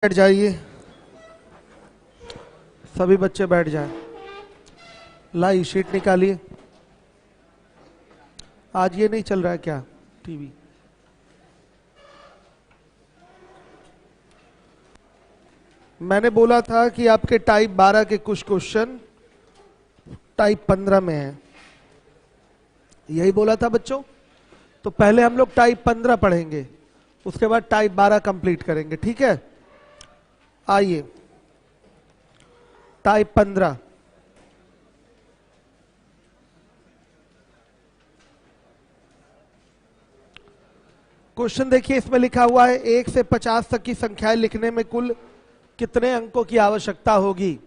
बैठ जाइए, सभी बच्चे बैठ जाएं। लाइए शीट निकालिए। आज ये नहीं चल रहा है क्या टीवी? मैंने बोला था कि आपके टाइप 12 के कुछ क्वेश्चन टाइप 15 में है, यही बोला था बच्चों। तो पहले हम लोग टाइप 15 पढ़ेंगे, उसके बाद टाइप 12 कंप्लीट करेंगे, ठीक है? आइए टाइप 15। क्वेश्चन देखिए, इसमें लिखा हुआ है 1 से 50 तक की संख्याएं लिखने में कुल कितने अंकों की आवश्यकता होगी।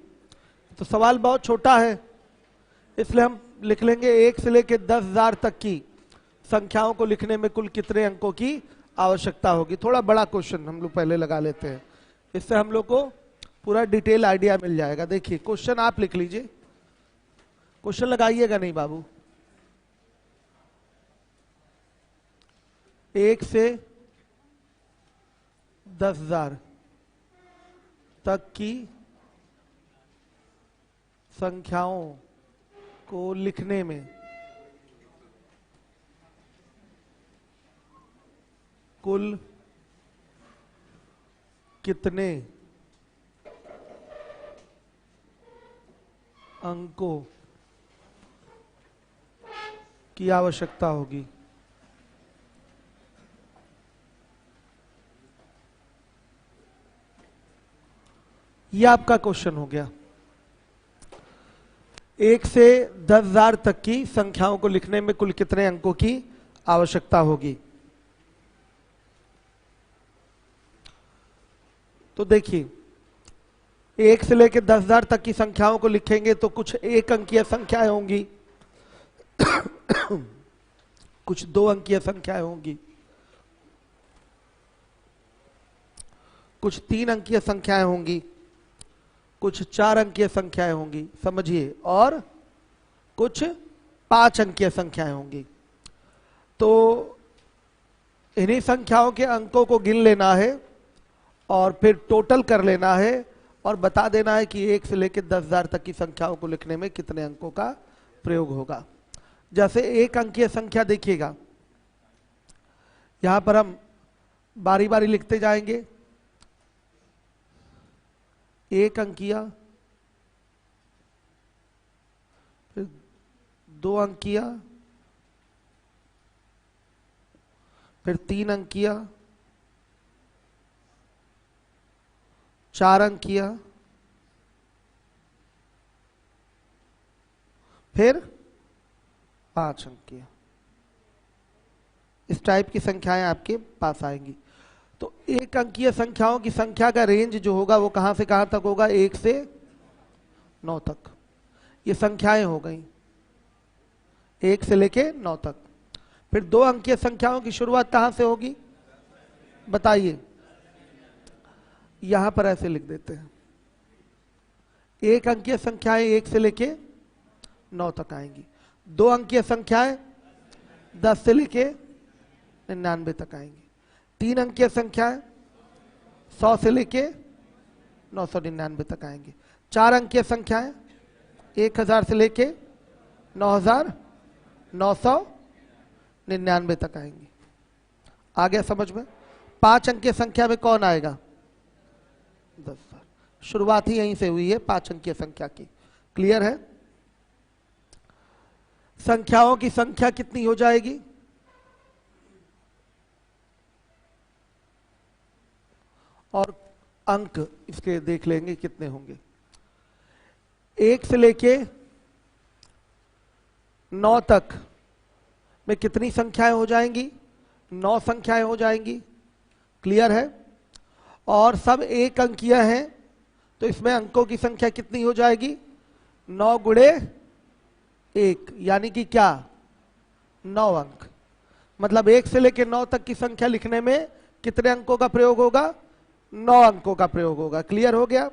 तो सवाल बहुत छोटा है, इसलिए हम लिख लेंगे 1 से लेकर 10,000 तक की संख्याओं को लिखने में कुल कितने अंकों की आवश्यकता होगी। थोड़ा बड़ा क्वेश्चन हम लोग पहले लगा लेते हैं, इससे हम लोग को पूरा डिटेल आइडिया मिल जाएगा। देखिए क्वेश्चन आप लिख लीजिए, क्वेश्चन लगाइएगा नहीं बाबू। 1 से 10,000 तक की संख्याओं को लिखने में कुल कितने अंकों की आवश्यकता होगी। यह आपका क्वेश्चन हो गया। 1 से 10,000 तक की संख्याओं को लिखने में कुल कितने अंकों की आवश्यकता होगी। तो देखिए 1 से लेकर 10,000 तक की संख्याओं को लिखेंगे तो कुछ 1 अंकीय संख्याएं होंगी, कुछ 2 अंकीय संख्याएं होंगी, कुछ 3 अंकीय संख्याएं होंगी, कुछ 4 अंकीय संख्याएं होंगी, समझिए, और कुछ 5 अंकीय संख्याएं होंगी। तो इन्हीं संख्याओं के अंकों को गिन लेना है और फिर टोटल कर लेना है और बता देना है कि 1 से लेकर 10,000 तक की संख्याओं को लिखने में कितने अंकों का प्रयोग होगा। जैसे 1 अंकीय संख्या देखिएगा, यहां पर हम बारी बारी लिखते जाएंगे। 1 अंकीय, फिर 2 अंकीय, फिर 3 अंकीय, 4 अंकीय, फिर 5 अंकीय। इस टाइप की संख्याएं आपके पास आएंगी। तो 1 अंकीय संख्याओं की संख्या का रेंज जो होगा वो कहां से कहां तक होगा, 1 से 9 तक। ये संख्याएं हो गई 1 से लेके 9 तक। फिर 2 अंकीय संख्याओं की शुरुआत कहां से होगी बताइए। यहां पर ऐसे लिख देते हैं, 1 अंकीय संख्याएं 1 से लेके 9 तक आएंगी। 2 अंकीय संख्याएं 10 से लेके 99 तक आएंगी। 3 अंकीय संख्याएं 100 से लेके 999 तक आएंगी। 4 अंकीय संख्याएं 1000 से लेके 9999 तक आएंगी। आ गया समझ में? 5 अंकीय संख्या में कौन आएगा? 10,000। शुरुआत ही यहीं से हुई है 5 अंकीय संख्या की। क्लियर है? संख्याओं की संख्या कितनी हो जाएगी? और अंक इसके देख लेंगे कितने होंगे। 1 से लेके 9 तक में कितनी संख्याएं हो जाएंगी? 9 संख्याएं हो जाएंगी। क्लियर है? और सब 1 अंकीय हैं, तो इसमें अंकों की संख्या कितनी हो जाएगी? 9 गुणे 1, यानी कि क्या? 9 अंक। मतलब 1 से लेकर 9 तक की संख्या लिखने में कितने अंकों का प्रयोग होगा? 9 अंकों का प्रयोग होगा। क्लियर हो गया?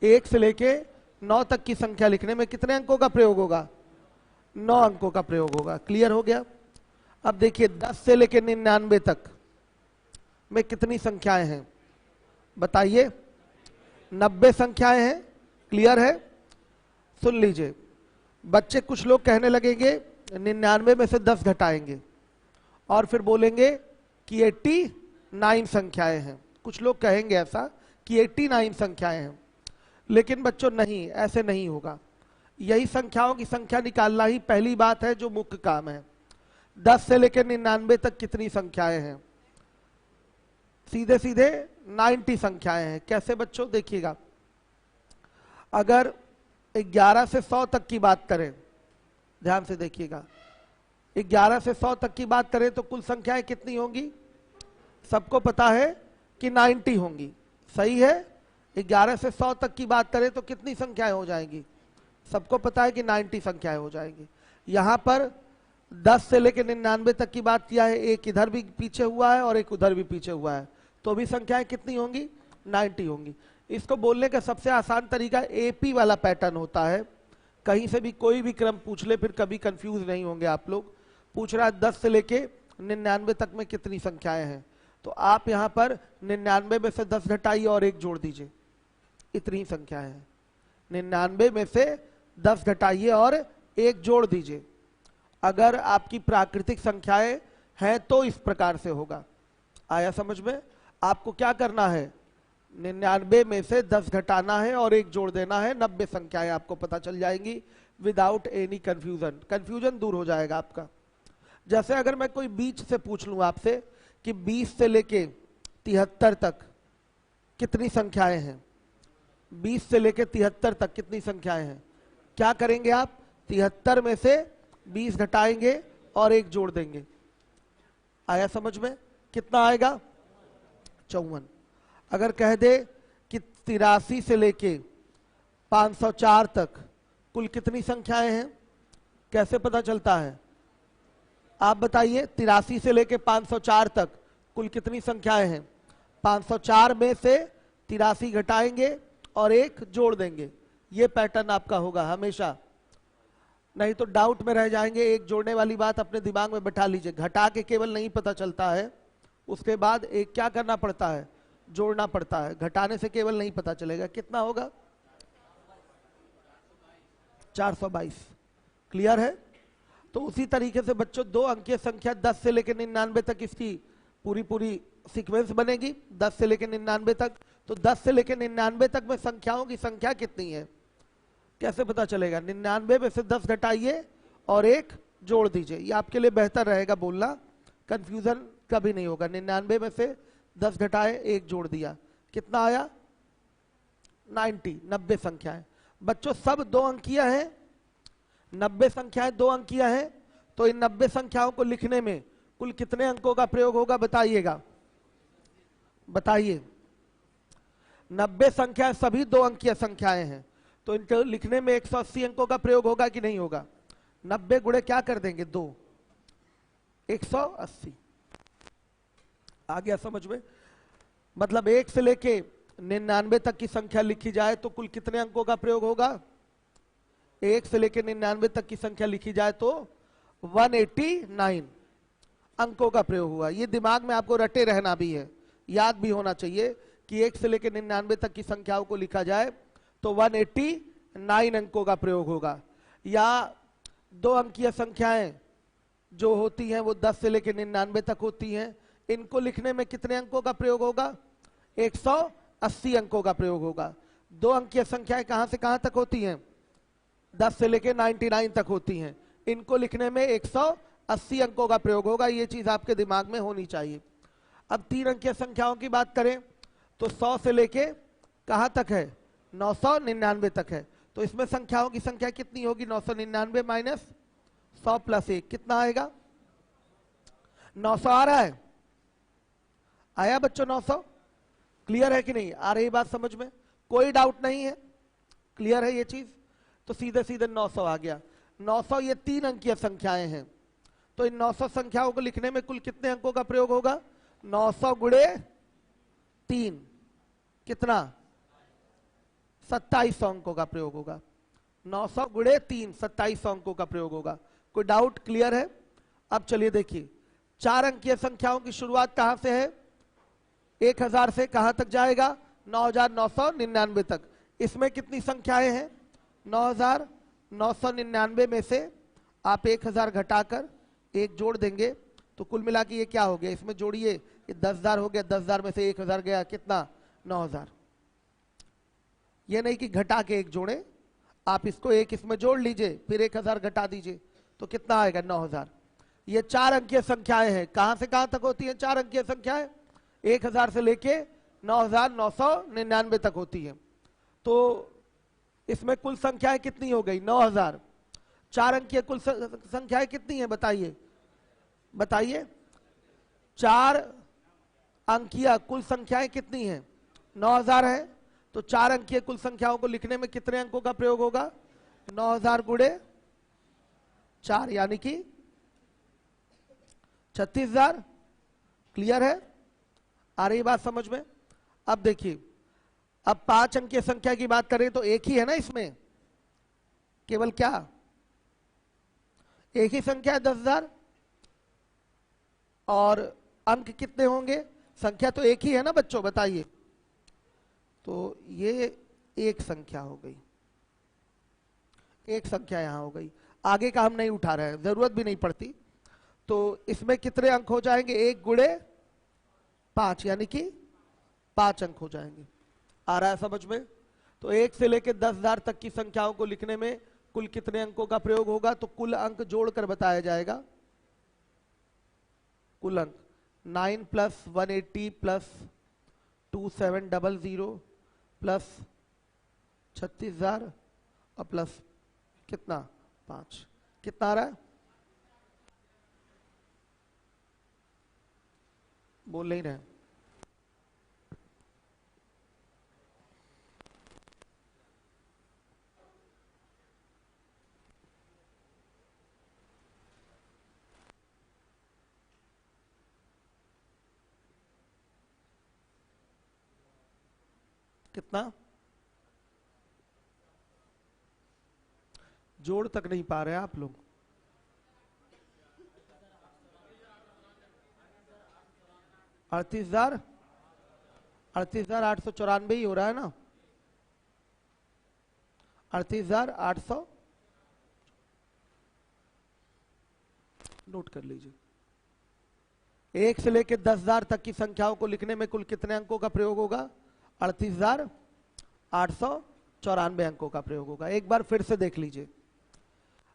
1 से लेके 9 तक की संख्या लिखने में कितने अंकों का प्रयोग होगा? 9 अंकों का प्रयोग होगा। क्लियर हो गया? अब देखिए 10 से लेके 99 तक में कितनी संख्याएं हैं बताइए। 90 संख्याएं हैं। क्लियर है? सुन लीजिए बच्चे, कुछ लोग कहने लगेंगे 99 में से 10 घटाएंगे और फिर बोलेंगे कि 89 संख्याएं हैं। कुछ लोग कहेंगे ऐसा कि 89 संख्याएं हैं, लेकिन बच्चों नहीं, ऐसे नहीं होगा। यही संख्याओं की संख्या निकालना ही पहली बात है जो मुख्य काम है। 10 से लेकर 99 तक कितनी संख्याएं हैं? सीधे सीधे 90 संख्याएं हैं। कैसे बच्चों? देखिएगा, अगर 11 से 100 तक की बात करें, ध्यान से देखिएगा, 11 से 100 तक की बात करें तो कुल संख्याएं कितनी होंगी? सबको पता है कि 90 होंगी। सही है? 11 से 100 तक की बात करें तो कितनी संख्याएं हो जाएंगी? सबको पता है कि 90 संख्याएं हो जाएंगी। यहां पर 10 से लेकर 99 तक की बात किया है, एक इधर भी पीछे हुआ है और एक उधर भी पीछे हुआ है, तो भी संख्याएं कितनी होंगी? 90 होंगी। इसको बोलने का सबसे आसान तरीका एपी वाला पैटर्न होता है। कहीं से भी कोई भी क्रम पूछ ले, फिर कभी कंफ्यूज नहीं होंगे आप लोग। पूछ रहा है 10 से लेके 99 तक में कितनी संख्याएं हैं, तो आप यहां पर 99 में से 10 घटाइए और एक जोड़ दीजिए, इतनी संख्याएं हैं। 99 में से 10 घटाइए और एक जोड़ दीजिए। अगर आपकी प्राकृतिक संख्याएं हैं तो इस प्रकार से होगा। आया समझ में? आपको क्या करना है? 99 में से 10 घटाना है और एक जोड़ देना है, 90 संख्याएं आपको पता चल जाएंगी विदाउट एनी कंफ्यूजन। कंफ्यूजन दूर हो जाएगा आपका। जैसे अगर मैं कोई बीच से पूछ लूं आपसे कि 20 से लेके 73 तक कितनी संख्याएं हैं? 20 से लेके 73 तक कितनी संख्याएं हैं? क्या करेंगे आप? 73 में से 20 घटाएंगे और एक जोड़ देंगे। आया समझ में? कितना आएगा? 54। अगर कह दे कि 83 से लेके 504 तक कुल कितनी संख्याएं हैं? कैसे पता चलता है? आप बताइए, 83 से लेके 504 तक कुल कितनी संख्याएं हैं? 504 में से 83 घटाएंगे और एक जोड़ देंगे। ये पैटर्न आपका होगा हमेशा, नहीं तो डाउट में रह जाएंगे। एक जोड़ने वाली बात अपने दिमाग में बैठा लीजिए। घटा के केवल नहीं पता चलता है, उसके बाद एक क्या करना पड़ता है? जोड़ना पड़ता है। घटाने से केवल नहीं पता चलेगा। कितना होगा? 422। क्लियर है? तो उसी तरीके से बच्चों 2 अंकीय संख्या 10 से लेकर 99 तक इसकी पूरी सीक्वेंस बनेगी। 10 से लेकर 99 तक, तो 10 से लेकर 99 तक में संख्याओं की संख्या कितनी है कैसे पता चलेगा? 99 में से 10 घटाइए और एक जोड़ दीजिए। ये आपके लिए बेहतर रहेगा बोलना, कंफ्यूजन कभी नहीं होगा। 99 में से 10 घटाए, एक जोड़ दिया, कितना आया? 90। 90 संख्याएं बच्चों सब 2 अंकीय हैं। 90 संख्याएं 2 अंकीय हैं, तो इन 90 संख्याओं को लिखने में कुल कितने अंकों का प्रयोग होगा? बताइएगा, बताइए। 90 संख्याएं सभी 2 अंकीय संख्याएं हैं, तो इनको लिखने में 180 अंकों का प्रयोग होगा कि नहीं होगा? 90 गुणे क्या कर देंगे? 2, 180। आ गया समझ में? मतलब 1 से लेके 99 तक की संख्या लिखी जाए तो कुल कितने अंकों का प्रयोग होगा? 1 से लेके 99 तक की संख्या लिखी जाए तो 189 अंकों का प्रयोग हुआ। ये दिमाग में आपको रटे रहना भी है, याद भी होना चाहिए कि 1 से लेकर 99 तक की संख्याओं को लिखा जाए तो 189 अंकों का प्रयोग होगा। या 2 अंकीय संख्याएं जो होती हैं वो 10 से लेकर 99 तक होती हैं, इनको लिखने में कितने अंकों का प्रयोग होगा? 180 अंकों का प्रयोग होगा। 2 अंकीय संख्याएं कहां से कहां तक होती हैं? 10 से लेकर 99 तक होती हैं, इनको लिखने में 180 अंकों का प्रयोग होगा। ये चीज आपके दिमाग में होनी चाहिए। अब 3 अंकीय संख्याओं की बात करें तो 100 से लेके कहां तक है? 999 तक है। तो इसमें संख्याओं की संख्या कितनी होगी? 999 माइनस 100 प्लस 1, कितना आएगा? 900 आ रहा है? आया बच्चों 900? क्लियर है कि नहीं? आ रही बात समझ में? कोई डाउट नहीं है? क्लियर है ये चीज? तो सीधे सीधे 900 आ गया। 900 ये 3 अंकीय संख्याएं हैं, तो इन 900 संख्याओं को लिखने में कुल कितने अंकों का प्रयोग होगा? 900 गुणे 3, कितना? 2700 अंकों का प्रयोग होगा। 900 गुणे 3, 2700 अंकों का प्रयोग होगा। कोई डाउट? क्लियर है? अब चलिए देखिए, 4 अंकीय संख्याओं की शुरुआत कहां से है? 1000 से कहां तक जाएगा? 9,999 तक। इसमें कितनी संख्याएं हैं? 9,999 में से आप 1,000 घटाकर एक जोड़ देंगे तो कुल मिला के ये क्या हो गया? इसमें जोड़िए, ये 10,000 हो गया, 10,000 में से 1,000 गया, कितना? 9,000। ये नहीं कि घटा के एक जोड़े, आप इसको एक इसमें जोड़ लीजिए, फिर 1,000 घटा दीजिए तो कितना आएगा? 9,000। ये 4 अंकीय संख्याएं हैं। कहां से कहां तक होती हैं 4 अंकीय संख्याएं? 1,000 से लेके 9,999 तक होती है। तो इसमें कुल संख्याएं कितनी हो गई? 9,000। 4 अंकीय कुल संख्याएं कितनी है बताइए? बताइए 4 अंकीय कुल संख्याएं कितनी हैं? 9,000 है। तो 4 अंकीय कुल संख्याओं को लिखने में कितने अंकों का प्रयोग होगा? 9,000 गुणे 4 यानी कि 36,000। क्लियर है? आ रही बात समझ में? अब देखिए, अब 5 अंकीय संख्या की बात करें तो एक ही है ना इसमें, केवल क्या एक ही संख्या है 10,000, और अंक कितने होंगे? संख्या तो एक ही है ना बच्चों, बताइए। तो ये एक संख्या हो गई, एक संख्या यहां हो गई, आगे का हम नहीं उठा रहे हैं, जरूरत भी नहीं पड़ती। तो इसमें कितने अंक हो जाएंगे? 1 गुणे 5 यानी कि 5 अंक हो जाएंगे। आ रहा है समझ में? तो 1 से लेकर 10,000 तक की संख्याओं को लिखने में कुल कितने अंकों का प्रयोग होगा? तो कुल अंक जोड़कर बताया जाएगा। कुल अंक 9 + 180 + 2700 प्लस 36,000 और प्लस कितना? 5। कितना आ रहा है? बोल नहीं रहे। कितना? जोड़ तक नहीं पा रहे आप लोग। 38,000 38,894 ही हो रहा है ना? 38,800 नोट कर लीजिए। 1 से लेकर 10,000 तक की संख्याओं को लिखने में कुल कितने अंकों का प्रयोग होगा? 38,894 अंकों का प्रयोग होगा। एक बार फिर से देख लीजिए,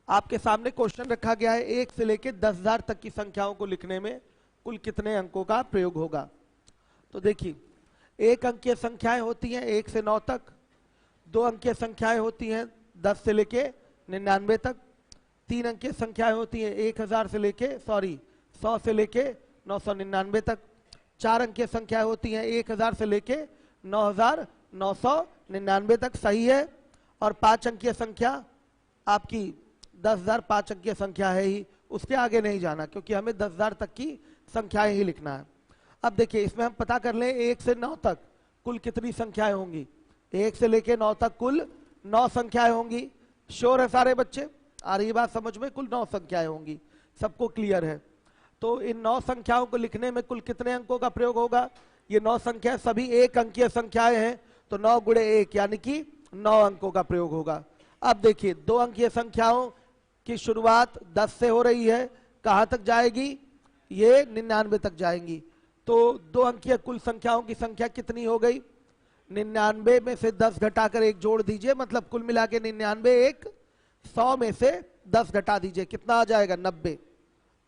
आपके सामने क्वेश्चन रखा गया है 1 से लेकर 10,000 तक की संख्याओं को लिखने में कुल कितने अंकों का प्रयोग होगा। तो देखिए, 1 अंकीय संख्याएं होती हैं 1 से 9 तक, 2 अंकीय संख्याएं होती हैं 10 से लेके 99 तक, 3 अंकीय संख्याएं होती हैं 1,000 से लेके 100 से लेके 999 तक, 4 अंकीय संख्याएं होती हैं 1,000 से लेके 9,999 तक। सही है। और 5 अंकीय संख्या आपकी 10,000 5 अंकीय संख्या है ही, उसके आगे नहीं जाना, क्योंकि हमें 10,000 तक की संख्याएं ही लिखना है। अब देखिए, इसमें हम पता कर लें 1 से 9 तक कुल कितनी संख्याएं होंगी। 1 से लेके 9 तक कुल 9 संख्याएं होंगी। श्योर है सारे बच्चे? आ रही बात समझ में? कुल 9 संख्याएं होंगी, सबको क्लियर है? तो इन 9 संख्याओं को लिखने में कुल कितने अंकों का प्रयोग होगा? ये 9 संख्या सभी 1 अंकीय संख्याएं हैं, तो 9 गुणे 1 यानी कि 9 अंकों का प्रयोग होगा। अब देखिए, 2 अंकीय संख्याओं की शुरुआत 10 से हो रही है, कहां तक जाएगी? ये 99 तक जाएंगी। तो 2 अंकीय कुल संख्याओं की संख्या कितनी हो गई? 99 में से 10 घटाकर 1 जोड़ दीजिए, मतलब कुल मिला के 99 1 100 में से 10 घटा दीजिए, कितना आ जाएगा? 90।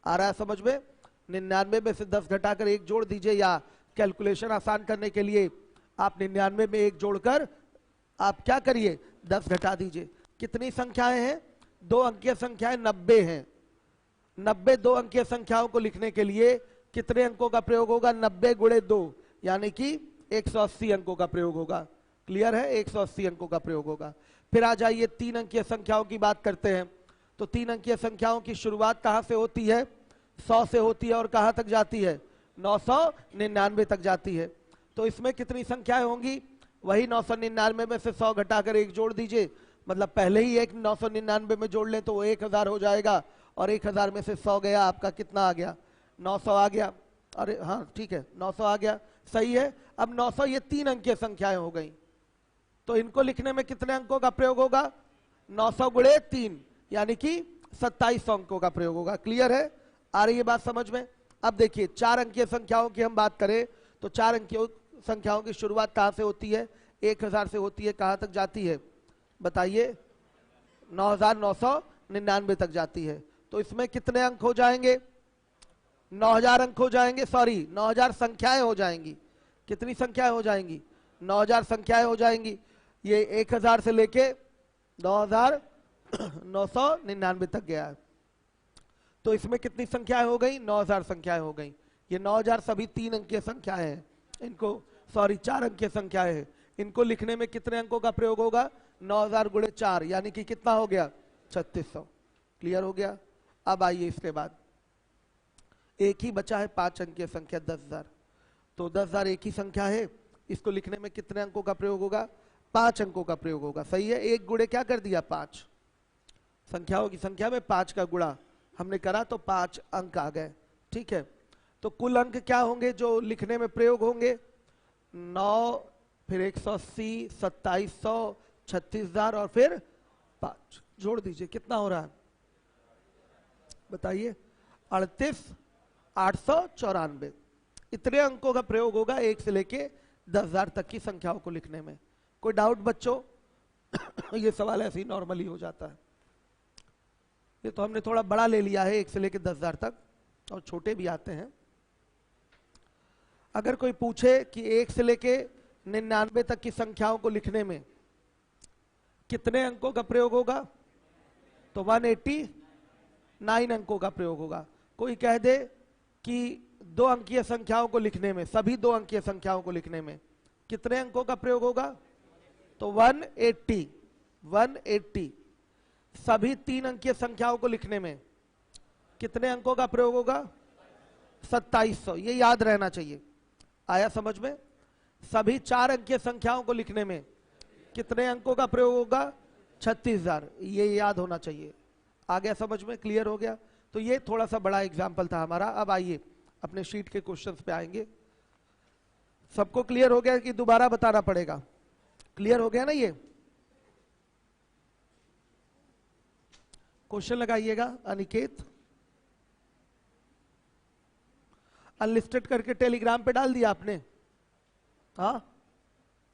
आ रहा है समझ में? 99 में से 10 घटाकर 1 जोड़ दीजिए, या कैलकुलेशन आसान करने के लिए आप 99 में 1 जोड़कर आप क्या करिए? 10 घटा दीजिए। कितनी संख्याएं हैं? 2 अंकीय संख्याएं 90 हैं। 90 2 अंकीय संख्याओं को लिखने के लिए कितने अंकों का प्रयोग होगा? 90 गुणे 2 यानी कि 180 अंकों का प्रयोग होगा। क्लियर है? 180 अंकों का प्रयोग होगा। फिर आ जाइए 3 अंकीय संख्याओं की बात करते हैं। तो 3 अंकीय संख्याओं की शुरुआत कहां से होती है? 100 से होती है, और कहां तक जाती है? 999 तक जाती है। तो इसमें कितनी संख्याएं होंगी? वही 999 में से 100 घटाकर 1 जोड़ दीजिए, मतलब पहले ही एक 999 में जोड़ लें तो वो 1,000 हो जाएगा, और 1,000 में से 100 गया, आपका कितना आ गया? 900 आ गया। अरे हाँ ठीक है, 900 आ गया। सही है। अब 900 ये 3 अंकीय संख्याएं हो गई, तो इनको लिखने में कितने अंकों का प्रयोग होगा? 900 गुणे 3 यानी कि 2700 अंकों का प्रयोग होगा। क्लियर है? आ रही है बात समझ में? अब देखिए 4 अंकीय संख्याओं की हम बात करें तो 4 अंकीय संख्याओं की शुरुआत कहां से होती है? 1000 से होती है। कहां तक जाती है बताइए? 9999 तक जाती है। तो इसमें कितने अंक हो जाएंगे? 9000 अंक हो जाएंगे, सॉरी 9000 संख्याएं हो जाएंगी। कितनी संख्याएं हो जाएंगी? 9000 संख्याएं हो जाएंगी। ये 1000 से लेके 9999 तक गया है। तो इसमें कितनी संख्याएं हो गई? 9000 संख्याएं हो गई। ये 9000 सभी 3 अंकीय संख्याएं हैं, इनको सॉरी 4 अंकीय संख्याएं हैं। इनको लिखने में कितने अंकों का प्रयोग होगा? 9000 गुणे 4 यानी कि कितना हो गया? 3600। क्लियर हो गया? अब आइए इसके बाद एक ही बचा है 5 अंकीय संख्या 10000। तो 10000 एक ही संख्या है, इसको लिखने में कितने अंकों का प्रयोग होगा? 5 अंकों का प्रयोग होगा। सही है। एक गुणे क्या कर दिया? 5। संख्याओं की संख्या में 5 का गुणा हमने करा तो 5 अंक आ गए। ठीक है, तो कुल अंक क्या होंगे जो लिखने में प्रयोग होंगे? 9 फिर 180 2700 36000 और फिर 5 जोड़ दीजिए, कितना हो रहा है बताइए? 38894। इतने अंकों का प्रयोग होगा 1 से लेके 10000 तक की संख्याओं को लिखने में। कोई डाउट बच्चों? ये सवाल ऐसे ही नॉर्मली हो जाता है। ये तो हमने थोड़ा बड़ा ले लिया है 1 से लेके 10000 तक, और छोटे भी आते हैं। अगर कोई पूछे कि 1 से लेके 99 तक की संख्याओं को लिखने में कितने अंकों का प्रयोग होगा? तो 189 अंकों का प्रयोग होगा। कोई कह दे कि 2 अंकीय संख्याओं को लिखने में, सभी 2 अंकीय संख्याओं को लिखने में कितने अंकों का प्रयोग होगा? तो 180। सभी 3 अंकीय संख्याओं को लिखने में कितने अंकों का प्रयोग होगा? 2700। ये याद रहना चाहिए। आया समझ में? सभी 4 अंकीय संख्याओं को लिखने में कितने अंकों का प्रयोग होगा? 36000। ये याद होना चाहिए। आ गया समझ में? क्लियर हो गया? तो ये थोड़ा सा बड़ा एग्जाम्पल था हमारा। अब आइए अपने शीट के क्वेश्चंस पे आएंगे। सबको क्लियर हो गया कि दोबारा बताना पड़ेगा? क्लियर हो गया ना? ये क्वेश्चन लगाइएगा। अनिकेत अनलिस्टेड करके टेलीग्राम पे डाल दिया आपने? हाँ,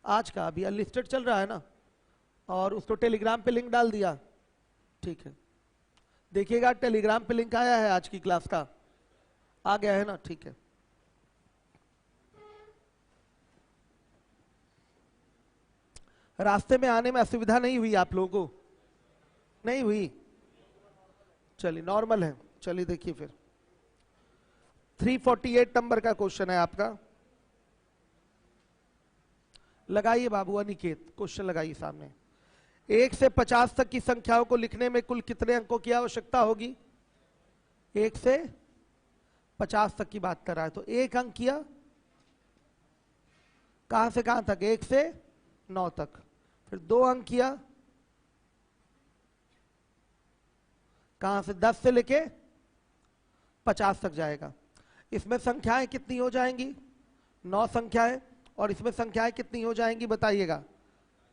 आज का अभी अनलिस्टेड चल रहा है ना, और उसको टेलीग्राम पे लिंक डाल दिया। ठीक है, देखिएगा टेलीग्राम पे लिंक आया है आज की क्लास का, आ गया है ना? ठीक है। रास्ते में आने में असुविधा नहीं हुई आप लोगों को? नहीं हुई? चलिए नॉर्मल है। चलिए देखिए फिर 348 नंबर का क्वेश्चन है आपका। लगाइए बाबू अनिकेत, क्वेश्चन लगाइए सामने। 1 से 50 तक की संख्याओं को लिखने में कुल कितने अंकों की आवश्यकता होगी? 1 से 50 तक की बात कर रहा है, तो 1 अंक किया। कहां से कहां तक? 1 से 9 तक। फिर 2 अंक किया। कहां से? 10 से लेके 50 तक जाएगा। इसमें संख्याएं कितनी हो जाएंगी? 9 संख्याएं। और इसमें संख्याएं कितनी हो जाएंगी बताइएगा?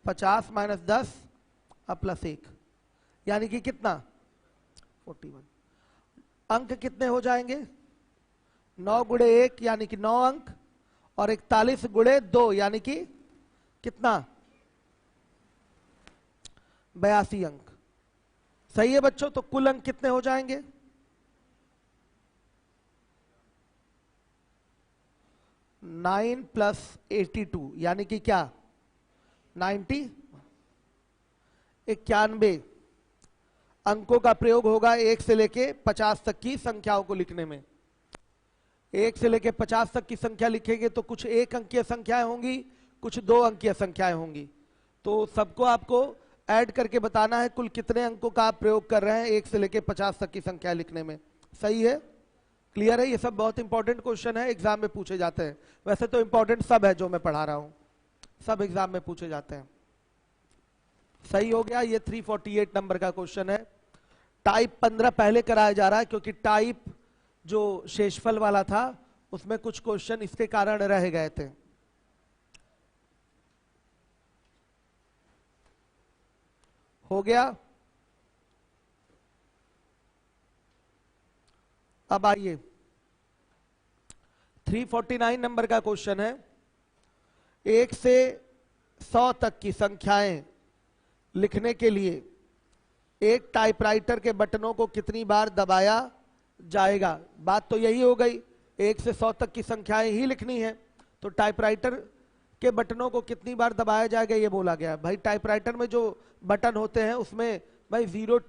50 माइनस 10 अब प्लस 1 यानी कि कितना? 41। अंक कितने हो जाएंगे? 9 गुणे 1 यानी कि 9 अंक, और 41 गुणे 2 यानी कि कितना? 82 अंक। सही है बच्चों? तो कुल अंक कितने हो जाएंगे? 9 प्लस 82 यानी कि क्या? 90। 91 अंकों का प्रयोग होगा 1 से लेके 50 तक की संख्याओं को लिखने में। 1 से लेके 50 तक की संख्या लिखेंगे तो कुछ 1 अंकीय संख्याएं होंगी, कुछ 2 अंकीय संख्याएं होंगी। तो सबको आपको ऐड करके बताना है कुल कितने अंकों का आप प्रयोग कर रहे हैं 1 से लेके 50 तक की संख्या लिखने में। सही है? क्लियर है? ये सब बहुत इंपॉर्टेंट क्वेश्चन है, एग्जाम में पूछे जाते हैं। वैसे तो इंपॉर्टेंट सब है जो मैं पढ़ा रहा हूं, सब एग्जाम में पूछे जाते हैं। सही हो गया? ये 348 नंबर का क्वेश्चन है। टाइप 15 पहले कराया जा रहा है क्योंकि टाइप जो शेषफल वाला था उसमें कुछ क्वेश्चन इसके कारण रह गए थे। हो गया। अब आइए 349 नंबर का क्वेश्चन है। 1 से 100 तक की संख्याएं लिखने के लिए एक टाइपराइटर के बटनों को कितनी बार दबाया जाएगा। बात तो यही हो गई, 1 से 100 तक की संख्याएं ही लिखनी है, तो टाइपराइटर के बटनों को कितनी बार दबाया जाएगा ये बोला गया। भाई टाइपराइटर में जो बटन होते हैं उसमें भाई 0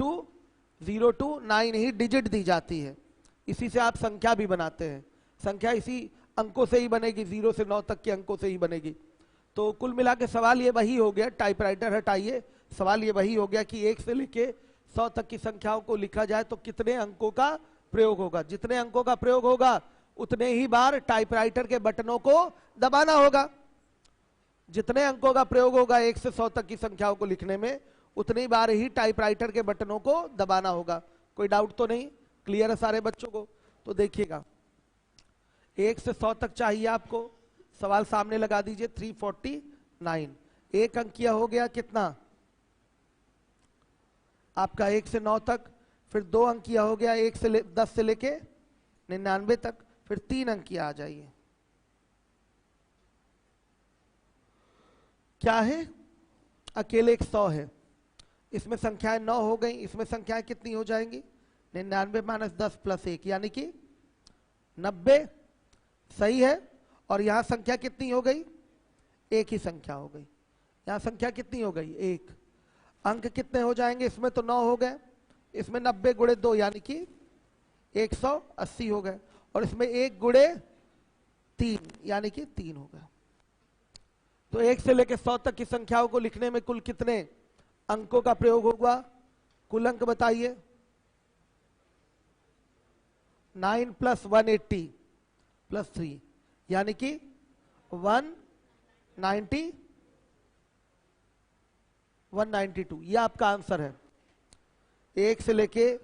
to 9 ही डिजिट दी जाती है, इसी से आप संख्या भी बनाते हैं। संख्या इसी अंकों से ही बनेगी, 0 से 9 तक के अंकों से ही बनेगी। तो कुल मिला के सवाल ये वही हो गया, टाइपराइटर हटाइए, सवाल ये वही हो गया कि 1 से लेके 100 तक की संख्याओं को लिखा जाए तो कितने अंकों का प्रयोग होगा। जितने अंकों का प्रयोग होगा उतने ही बार टाइपराइटर के बटनों को दबाना होगा। जितने अंकों का प्रयोग होगा 1 से 100 तक की संख्याओं को लिखने में, उतनी बार ही टाइपराइटर के बटनों को दबाना होगा। कोई डाउट तो नहीं, क्लियर है सारे बच्चों को। तो देखिएगा 1 से 100 तक चाहिए आपको, सवाल सामने लगा दीजिए 349। एक अंकिया हो गया कितना आपका 1 से 9 तक, फिर 2 अंकिया हो गया 10 से लेके 99 तक, फिर 3 अंकिया आ जाइए। क्या है, अकेले एक 100 है, इसमें संख्याएं 9 हो गई, इसमें संख्याएं कितनी हो जाएंगी 99 माइनस 10 प्लस 1 यानी कि 90, सही है। और यहां संख्या कितनी हो गई, एक ही संख्या हो गई। यहां संख्या कितनी हो गई, एक। अंक कितने हो जाएंगे, इसमें तो 9 हो गए, इसमें 90 गुणे 2 यानी कि 180 हो गए, और इसमें 1 गुणे 3 यानी कि 3 हो गए। तो 1 से लेकर 100 तक की संख्याओं को लिखने में कुल कितने अंकों का प्रयोग होगा, कुल अंक बताइए। 9 प्लस 180 प्लस 3 यानी कि 192, यह आपका आंसर है। 1 से लेके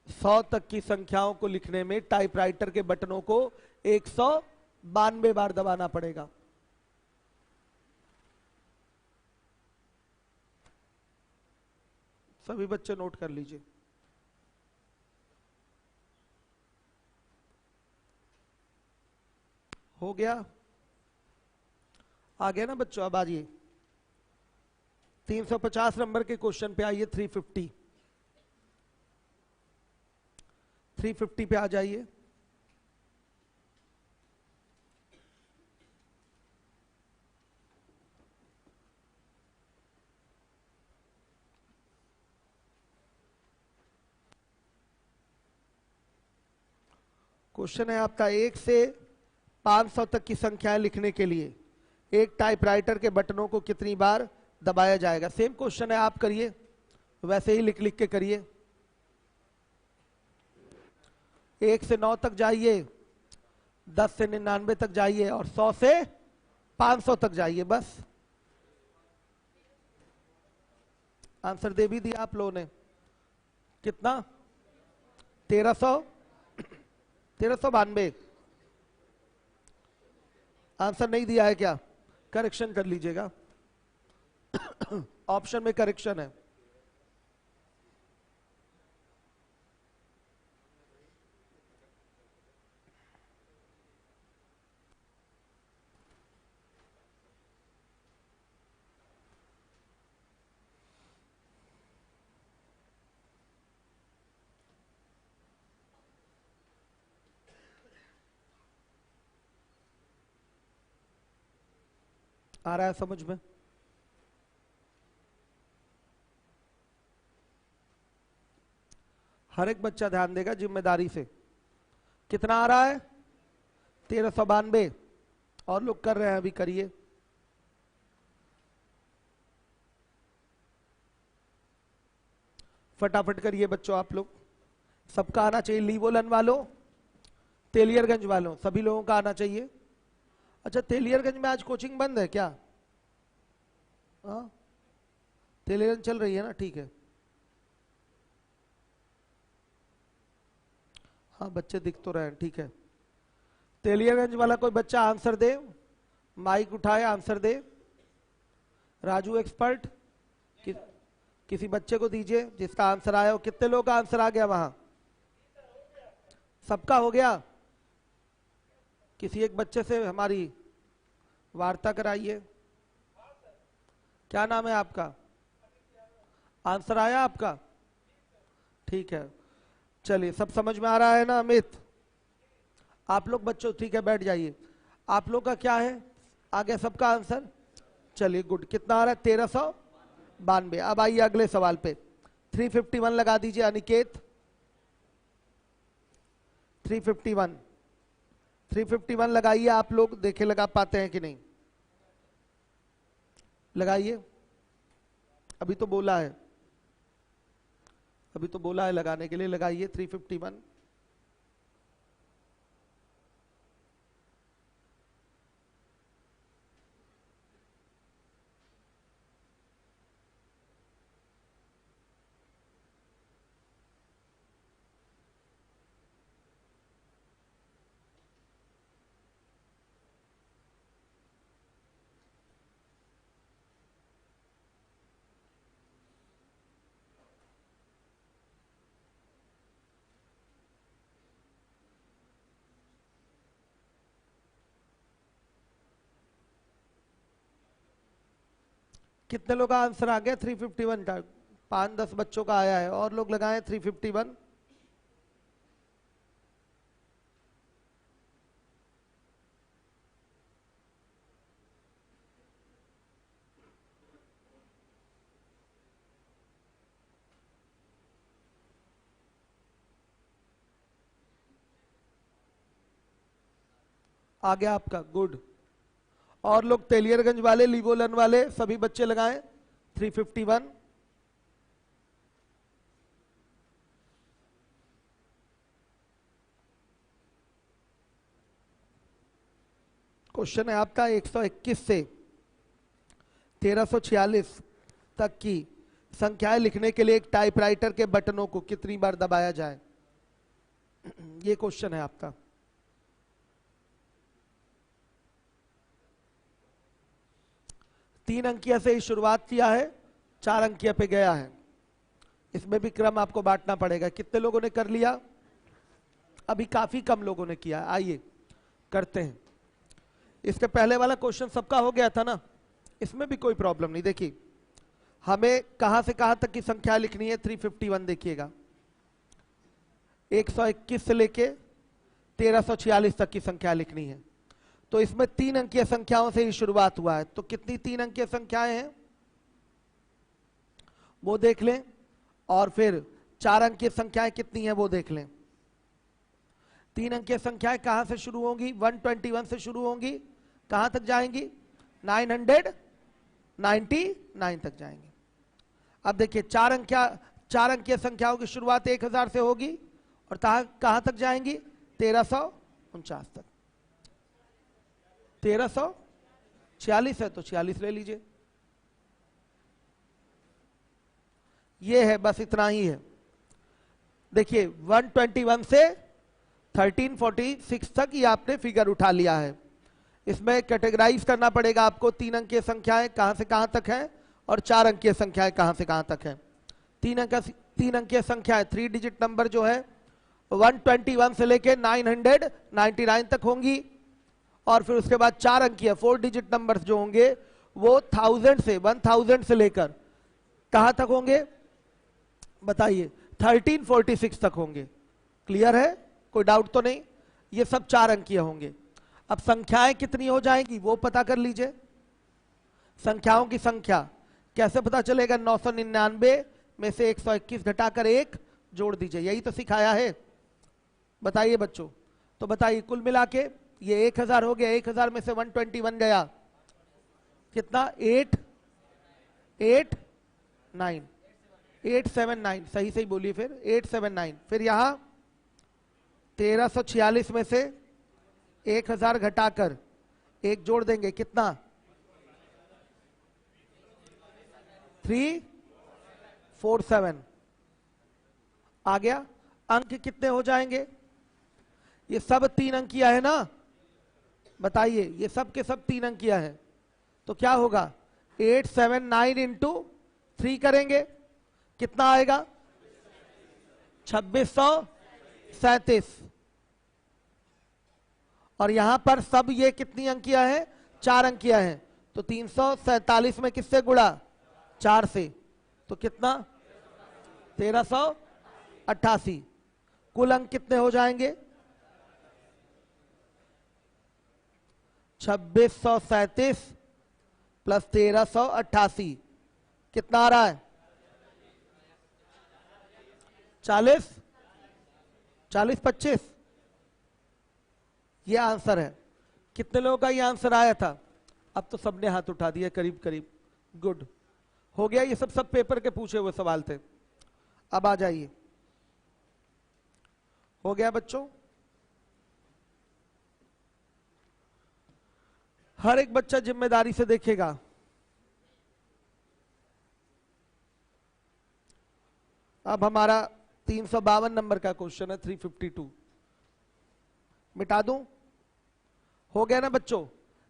100 तक की संख्याओं को लिखने में टाइपराइटर के बटनों को 192 बार दबाना पड़ेगा। सभी बच्चे नोट कर लीजिए। हो गया, आ गया ना बच्चों। अब आइए 350 नंबर के क्वेश्चन पे आइए। 350 पे आ जाइए। क्वेश्चन है आपका 1 से 500 तक की संख्याएं लिखने के लिए एक टाइपराइटर के बटनों को कितनी बार दबाया जाएगा। सेम क्वेश्चन है, आप करिए वैसे ही लिख लिख के करिए। 1 से 9 तक जाइए, 10 से 99 तक जाइए, और 100 से 500 तक जाइए। बस आंसर दे भी दिया आप लोगों ने। कितना, 1392। आंसर नहीं दिया है क्या, करेक्शन कर लीजिएगा। ऑप्शन में करेक्शन है। आ रहा है समझ में। हर एक बच्चा ध्यान देगा जिम्मेदारी से। कितना आ रहा है, 1392। और लोग कर रहे हैं, अभी करिए। फटाफट करिए बच्चों आप लोग, सबका आना चाहिए। लीवोलन वालों, तेलियरगंज वालों, सभी लोगों का आना चाहिए। अच्छा, तेलियरगंज में आज कोचिंग बंद है क्या? हाँ, तेलियरगंज चल रही है ना, ठीक है। हाँ, बच्चे दिख तो रहे हैं, ठीक है। तेलियागंज वाला कोई बच्चा आंसर दे, माइक उठाए आंसर दे। राजू एक्सपर्ट किसी बच्चे को दीजिए जिसका आंसर आया हो। कितने लोग का आंसर आ गया वहां? सबका हो गया? किसी एक बच्चे से हमारी वार्ता कराइए। क्या नाम है आपका? आंसर आया आपका? ठीक है, चलिए सब समझ में आ रहा है ना अमित? आप लोग बच्चों ठीक है बैठ जाइए। आप लोग का क्या है? आ गया सबका आंसर? चलिए गुड। कितना आ रहा है? 1392। अब आइए अगले सवाल पे। 351 लगा दीजिए अनिकेत। 351 लगाइए। आप लोग देखे लगा पाते हैं कि नहीं? लगाइए। अभी तो बोला है, अभी तो बोला है लगाने के लिए। लगाइए 351। कितने लोग का आंसर आ गया 351 का? 5-10 बच्चों का आया है। और लोग लगाएं 351। आ गया आपका? गुड। और लोग तेलियरगंज वाले, लीवोलन वाले सभी बच्चे लगाएं 351। क्वेश्चन है आपका 121 से 1346 तक की संख्याएं लिखने के लिए एक टाइपराइटर के बटनों को कितनी बार दबाया जाए? ये क्वेश्चन है आपका। तीन अंकिया से ही शुरुआत किया है, 4 अंकिया पे गया है। इसमें भी क्रम आपको बांटना पड़ेगा। कितने लोगों ने कर लिया? अभी काफी कम लोगों ने किया। आइए करते हैं। इसके पहले वाला क्वेश्चन सबका हो गया था ना, इसमें भी कोई प्रॉब्लम नहीं। देखिए हमें कहां से कहां तक की संख्या लिखनी है? 351 देखिएगा, 121 से लेके 1346 तक की संख्या लिखनी है। तो इसमें 3 अंकीय संख्याओं से ही शुरुआत हुआ है। तो कितनी 3 अंकीय संख्याएं हैं वो देख लें, और फिर 4 अंकीय संख्याएं कितनी हैं वो देख लें। 3 अंकीय संख्याएं कहां से शुरू होंगी? 121 से शुरू होंगी। कहां तक जाएंगी? 999 तक जाएंगी। अब देखिए 4 अंकीय संख्याओं की शुरुआत 1000 से होगी और कहां तक जाएंगी? 1349 तक। 1346 है तो 46 ले लीजिए। ये है, बस इतना ही है। देखिए 121 से 1346 तक ये आपने फिगर उठा लिया है। इसमें कैटेगराइज करना पड़ेगा आपको। 3 अंकीय संख्याएं कहां से कहां तक हैं और 4 अंकीय संख्याएं कहां से कहां तक हैं। 3 अंकीय संख्याएं 3 डिजिट नंबर जो है 121 से लेके 999 तक होंगी, और फिर उसके बाद 4 अंकीय 4 डिजिट नंबर्स जो होंगे वो 1000 से लेकर कहां तक होंगे बताइए? 1346 तक होंगे। क्लियर है? कोई डाउट तो नहीं? ये सब 4 अंकीय होंगे। अब संख्याएं कितनी हो जाएंगी वो पता कर लीजिए। संख्याओं की संख्या कैसे पता चलेगा? 999 में से 121 घटाकर 1 जोड़ दीजिए। यही तो सिखाया है। बताइए बच्चों, तो बताइए कुल मिला के ये 1000 हो गया। 1000 में से 121 गया, कितना? 879 सही सही बोलिए फिर 879। फिर यहां 1346 में से 1000 घटाकर 1 जोड़ देंगे, कितना? 347 आ गया। अंक कितने हो जाएंगे? ये सब 3 अंकिया है ना, बताइए, ये सब के सब 3 अंकिया है, तो क्या होगा 879 इंटू 3 करेंगे, कितना आएगा 2637। और यहां पर सब ये कितनी अंकिया है, 4 अंकिया है, तो 347 में किससे गुणा, 4 से, तो कितना 1388। कुल अंक कितने हो जाएंगे 2637 प्लस 1388, कितना आ रहा है 40 40 25। ये आंसर है। कितने लोगों का ये आंसर आया था, अब तो सबने हाथ उठा दिया करीब करीब, गुड हो गया। ये सब पेपर के पूछे हुए सवाल थे। अब आ जाइए, हो गया बच्चों। हर एक बच्चा जिम्मेदारी से देखेगा। अब हमारा 352 नंबर का क्वेश्चन है, 352 मिटा दूं, हो गया ना बच्चों,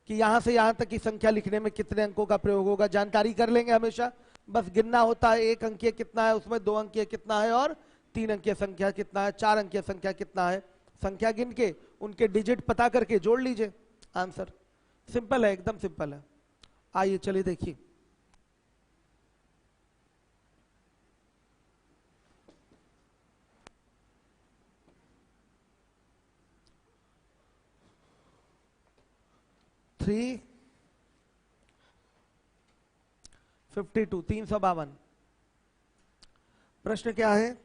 कि यहां से यहां तक की संख्या लिखने में कितने अंकों का प्रयोग होगा, जानकारी कर लेंगे हमेशा। बस गिनना होता है, 1 अंकीय कितना है, उसमें 2 अंकीय कितना है, और 3 अंकीय संख्या कितना है, 4 अंकीय संख्या कितना है। संख्या गिन के उनके डिजिट पता करके जोड़ लीजिए, आंसर सिंपल है, एकदम सिंपल है। आइए चलिए देखिए, थ्री 352 प्रश्न क्या है,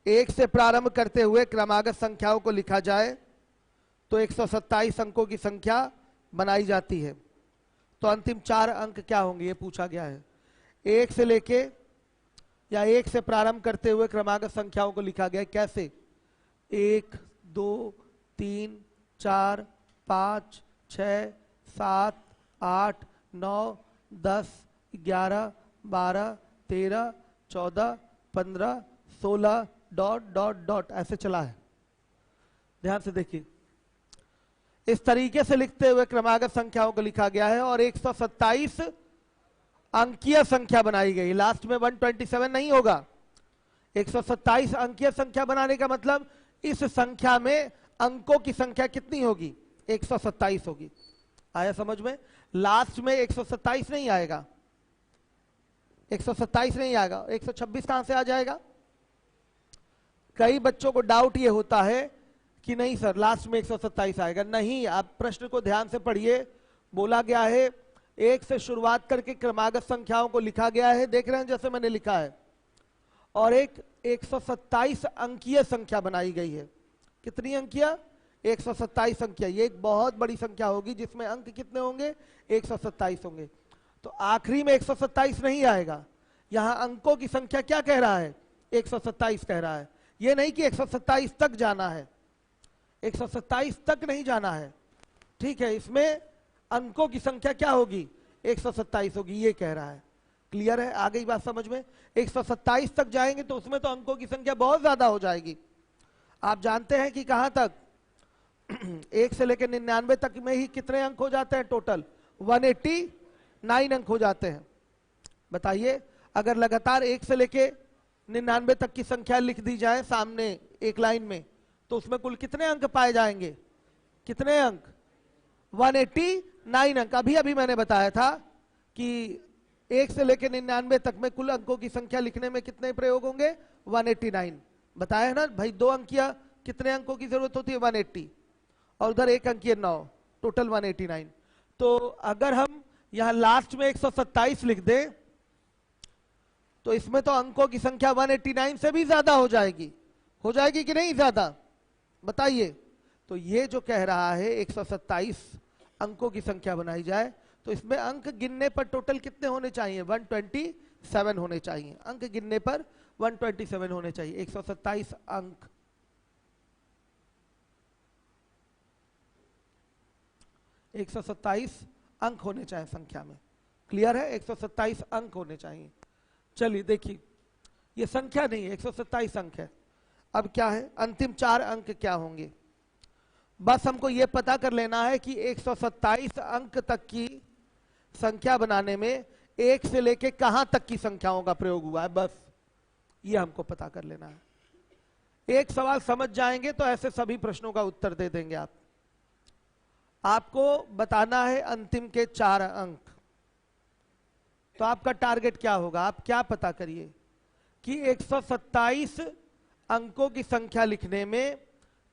1 से प्रारंभ करते हुए क्रमागत संख्याओं को लिखा जाए तो 127 अंकों की संख्या बनाई जाती है, तो अंतिम 4 अंक क्या होंगे, ये पूछा गया है। 1 से लेके या 1 से प्रारंभ करते हुए क्रमागत संख्याओं को लिखा गया है, कैसे 1 2 3 4 5 6 7 8 9 10 11 12 13 14 15 16 डॉट डॉट डॉट ऐसे चला है। ध्यान से देखिए, इस तरीके से लिखते हुए क्रमागत संख्याओं को लिखा गया है और 127 अंकीय संख्या बनाई गई। लास्ट में 127 नहीं होगा, 127 अंकीय संख्या बनाने का मतलब इस संख्या में अंकों की संख्या कितनी होगी, 127 होगी। आया समझ में? लास्ट में 127 नहीं आएगा, 127 नहीं आएगा, 126 कहां से आ जाएगा? कई बच्चों को डाउट ये होता है कि नहीं सर लास्ट में 127 आएगा। नहीं, आप प्रश्न को ध्यान से पढ़िए। बोला गया है 1 से शुरुआत करके क्रमागत संख्याओं को लिखा गया है, देख रहे हैं जैसे मैंने लिखा है, और एक 127 अंकीय संख्या बनाई गई है। कितनी अंकिया? 127 अंकिया। ये एक बहुत बड़ी संख्या होगी जिसमें अंक कितने होंगे, 127 होंगे। तो आखिरी में 127 नहीं आएगा, यहां अंकों की संख्या क्या कह रहा है, 127 कह रहा है। ये नहीं कि 127 तक जाना है, 127 तक नहीं जाना है, ठीक है। इसमें अंकों की संख्या क्या होगी, 127 होगी, ये कह रहा है। क्लियर है? आ गई बात समझ में? 127 तक जाएंगे तो उसमें तो अंकों की संख्या बहुत ज्यादा हो जाएगी। आप जानते हैं कि कहां तक 1 से लेकर 99 तक में ही कितने अंक हो जाते हैं टोटल, 189 अंक हो जाते हैं। बताइए, अगर लगातार 1 से लेके 99 तक की संख्या लिख दी जाए सामने एक लाइन में, तो उसमें कुल कितने अंक पाए जाएंगे, कितने अंक, 189 अंक। अभी अभी मैंने बताया था कि 1 से लेकर 99 तक में कुल अंकों की संख्या लिखने में कितने प्रयोग होंगे, 189 बताया है ना भाई। 2 अंकिया कितने अंकों की जरूरत होती है, 180, और उधर 1 अंकीय 9, टोटल 189। तो अगर हम यहां लास्ट में 127 लिख दें तो इसमें तो अंकों की संख्या 189 से भी ज्यादा हो जाएगी कि नहीं ज्यादा, बताइए। तो ये जो कह रहा है 127 अंकों की संख्या बनाई जाए, तो इसमें अंक गिनने पर टोटल कितने होने चाहिए, 127 होने चाहिए। अंक गिनने पर 127 होने चाहिए। 127 अंक, 127 अंक होने चाहिए संख्या में। क्लियर है? 127 अंक होने चाहिए। चलिए देखिए, ये संख्या नहीं है, 127 अंक है। अब क्या है, अंतिम 4 अंक क्या होंगे? बस हमको ये पता कर लेना है कि 127 अंक तक की संख्या बनाने में एक से लेके कहां तक की संख्याओं का प्रयोग हुआ है, बस ये हमको पता कर लेना है। एक सवाल समझ जाएंगे तो ऐसे सभी प्रश्नों का उत्तर दे देंगे आप। आपको बताना है अंतिम के 4 अंक। तो आपका टारगेट क्या होगा, आप क्या पता करिए कि 127 अंकों की संख्या लिखने में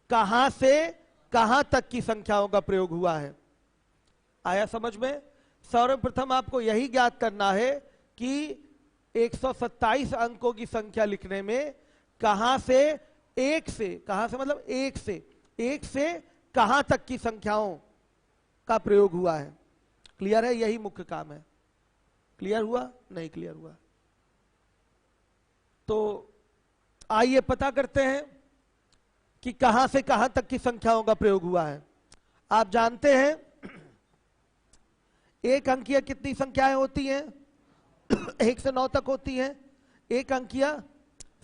कहां से कहां तक की संख्याओं का प्रयोग हुआ है। आया समझ में? सर्वप्रथम आपको यही ज्ञात करना है कि 127 अंकों की संख्या लिखने में कहां से मतलब एक से कहां तक की संख्याओं का प्रयोग हुआ है। क्लियर है? यही मुख्य काम है। क्लियर हुआ? नहीं क्लियर हुआ? तो आइए पता करते हैं कि कहां से कहां तक की संख्याओं का प्रयोग हुआ है। आप जानते हैं एक अंकीय कितनी संख्याएं होती हैं? 1 से 9 तक होती हैं। एक अंकीय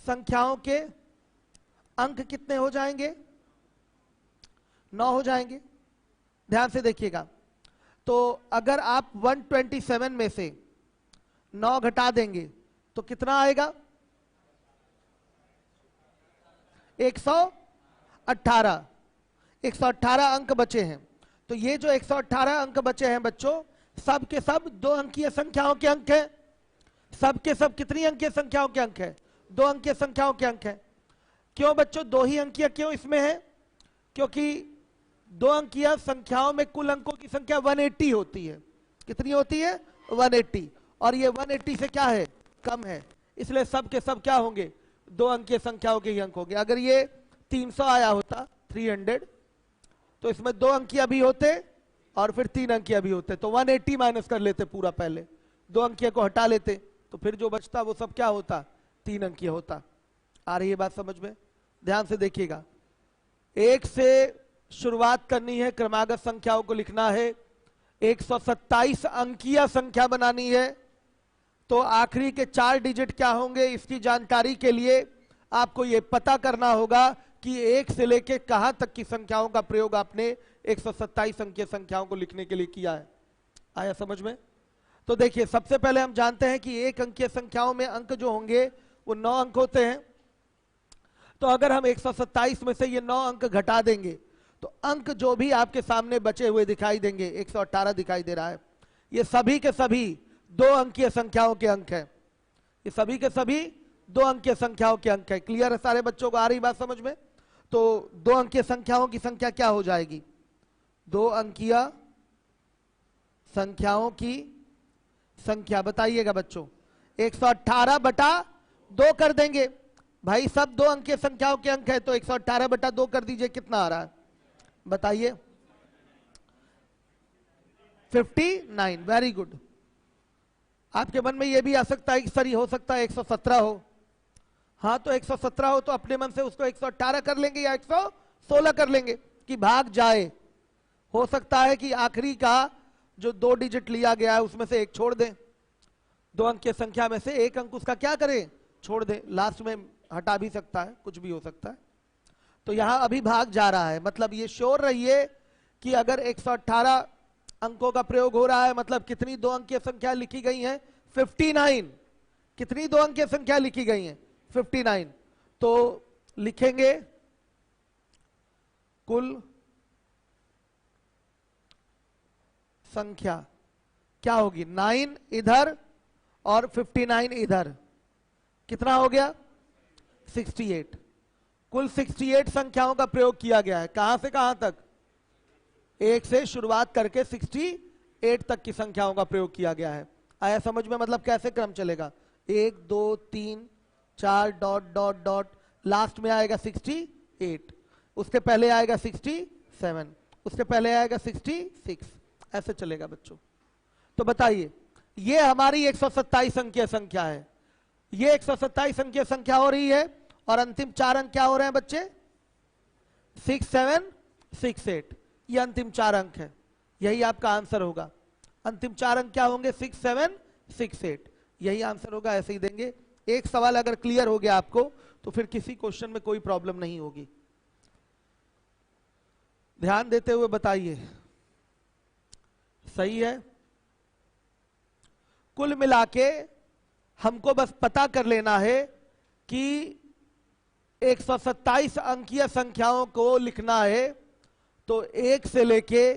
संख्याओं के अंक कितने हो जाएंगे? 9 हो जाएंगे। ध्यान से देखिएगा। तो अगर आप 127 में से 9 घटा देंगे तो कितना आएगा? 118। 118 अंक बचे हैं। तो ये जो 118 अंक बचे हैं बच्चों, सब के सब 2 अंकीय संख्याओं के अंक हैं। सब के सब कितनी अंकीय संख्याओं के अंक है? 2 अंकीय संख्याओं के अंक है। क्यों बच्चों 2 ही अंकीय क्यों इसमें है? क्योंकि 2 अंकीय संख्याओं में कुल अंकों की संख्या 180 होती है। कितनी होती है? 180। और ये 180 से क्या है? कम है। इसलिए सब के सब क्या होंगे? 2 अंकीय संख्याओं के ही अंक होंगे। अगर ये 300 आया होता 300, तो इसमें 2 अंकीय भी होते और फिर 3 अंकीय भी होते। तो 180 माइनस कर लेते पूरा, पहले 2 अंकीय को हटा लेते, तो फिर जो बचता वो सब क्या होता? 3 अंकीय होता। आ रही है बात समझ में? ध्यान से देखिएगा। 1 से शुरुआत करनी है, क्रमागत संख्याओं को लिखना है। 127 अंकीय संख्या बनानी है। तो आखिरी के 4 डिजिट क्या होंगे, इसकी जानकारी के लिए आपको यह पता करना होगा कि 1 से लेके कहां तक की संख्याओं का प्रयोग आपने 127 अंकीय संख्याओं को लिखने के लिए किया है। आया समझ में? तो देखिए, सबसे पहले हम जानते हैं कि 1 अंकीय संख्याओं में अंक जो होंगे वो 9 अंक होते हैं। तो अगर हम 127 में से ये 9 अंक घटा देंगे तो अंक जो भी आपके सामने बचे हुए दिखाई देंगे, 118 दिखाई दे रहा है, ये सभी के सभी 2 अंकीय संख्याओं के अंक हैं। ये सभी के सभी 2 अंकीय संख्याओं के अंक है। क्लियर है सारे बच्चों को? आ रही बात समझ में? तो 2 अंकीय संख्याओं की संख्या क्या हो जाएगी? 2 अंकीय संख्याओं की संख्या बताइएगा बच्चों। 118 बटा 2 कर देंगे भाई, सब 2 अंकीय संख्याओं के अंक है। तो 118 बटा 2 कर दीजिए, कितना आ रहा है बताइए? 59। Very good. आपके मन में यह भी आ सकता है कि सर ये हो सकता है 117 हो। हाँ, तो 117 हो तो अपने मन से उसको 118 कर लेंगे या 116 कर लेंगे कि भाग जाए। हो सकता है कि आखिरी का जो 2 डिजिट लिया गया है उसमें से एक छोड़ दें। 2 अंक की संख्या में से एक अंक उसका क्या करें? छोड़ दें। लास्ट में हटा भी सकता है, कुछ भी हो सकता है। तो यहां अभी भाग जा रहा है, मतलब ये श्योर रहिए कि अगर 118 अंकों का प्रयोग हो रहा है, मतलब कितनी 2 अंकीय संख्या लिखी गई है? 59। कितनी 2 अंकीय संख्या लिखी गई है? 59। तो लिखेंगे कुल संख्या क्या होगी? 9 इधर और 59 इधर, कितना हो गया? 68। कुल 68 संख्याओं का प्रयोग किया गया है। कहां से कहां तक? 1 से शुरुआत करके 68 तक की संख्याओं का प्रयोग किया गया है। आया समझ में? मतलब कैसे क्रम चलेगा? 1 2 3 4 डॉट डॉट डॉट, लास्ट में आएगा 68, उसके पहले आएगा 67, उसके पहले आएगा 66, ऐसे चलेगा बच्चों। तो बताइए, ये हमारी 127 अंकीय संख्या है। ये 127 अंकीय संख्या हो रही है और अंतिम 4 अंक क्या हो रहे हैं बच्चे? 6 7 6 8। ये अंतिम 4 अंक है। यही आपका आंसर होगा। अंतिम 4 अंक क्या होंगे? 6 7 6 8। यही आंसर होगा। ऐसे ही देंगे। एक सवाल अगर क्लियर हो गया आपको तो फिर किसी क्वेश्चन में कोई प्रॉब्लम नहीं होगी। ध्यान देते हुए बताइए, सही है? कुल मिलाके हमको बस पता कर लेना है कि 127 अंकीय संख्याओं को लिखना है, तो एक से लेके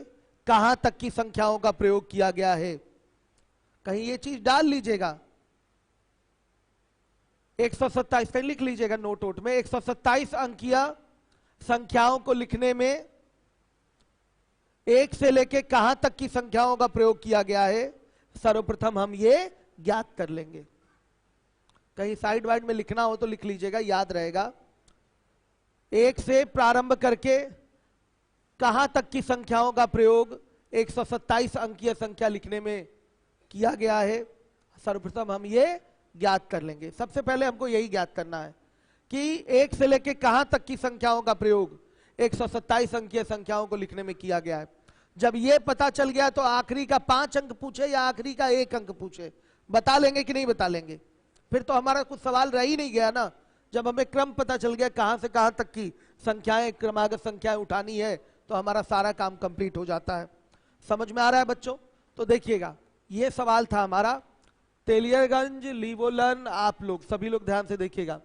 कहां तक की संख्याओं का प्रयोग किया गया है, कहीं ये चीज डाल लीजिएगा। 127 कहीं लिख लीजिएगा नोट वोट में। 127 अंकीय संख्याओं को लिखने में एक से लेके कहां तक की संख्याओं का प्रयोग किया गया है, सर्वप्रथम हम ये ज्ञात कर लेंगे। कहीं साइड वाइड में लिखना हो तो लिख लीजिएगा, याद रहेगा। एक से प्रारंभ करके कहां तक की संख्याओं का प्रयोग 127 अंकीय संख्या लिखने में किया गया है, सर्वप्रथम हम ये ज्ञात कर लेंगे। सबसे पहले हमको यही ज्ञात करना है कि एक से लेके कहां तक की संख्याओं का प्रयोग 127 अंकीय संख्याओं को लिखने में किया गया है। जब ये पता चल गया तो आखिरी का 5 अंक पूछे या आखिरी का 1 अंक पूछे, बता लेंगे कि नहीं बता लेंगे? फिर तो हमारा कुछ सवाल रह ही नहीं गया ना। जब हमें क्रम पता चल गया कहां से कहां तक की संख्याएं, क्रमागत संख्याएं उठानी है, तो हमारा सारा काम कंप्लीट हो जाता है। समझ में आ रहा है बच्चों? तो देखिएगा, ये सवाल था हमारा तेलियरगंज, लीवोलन। आप लोग सभी लोग ध्यान से देखिएगा,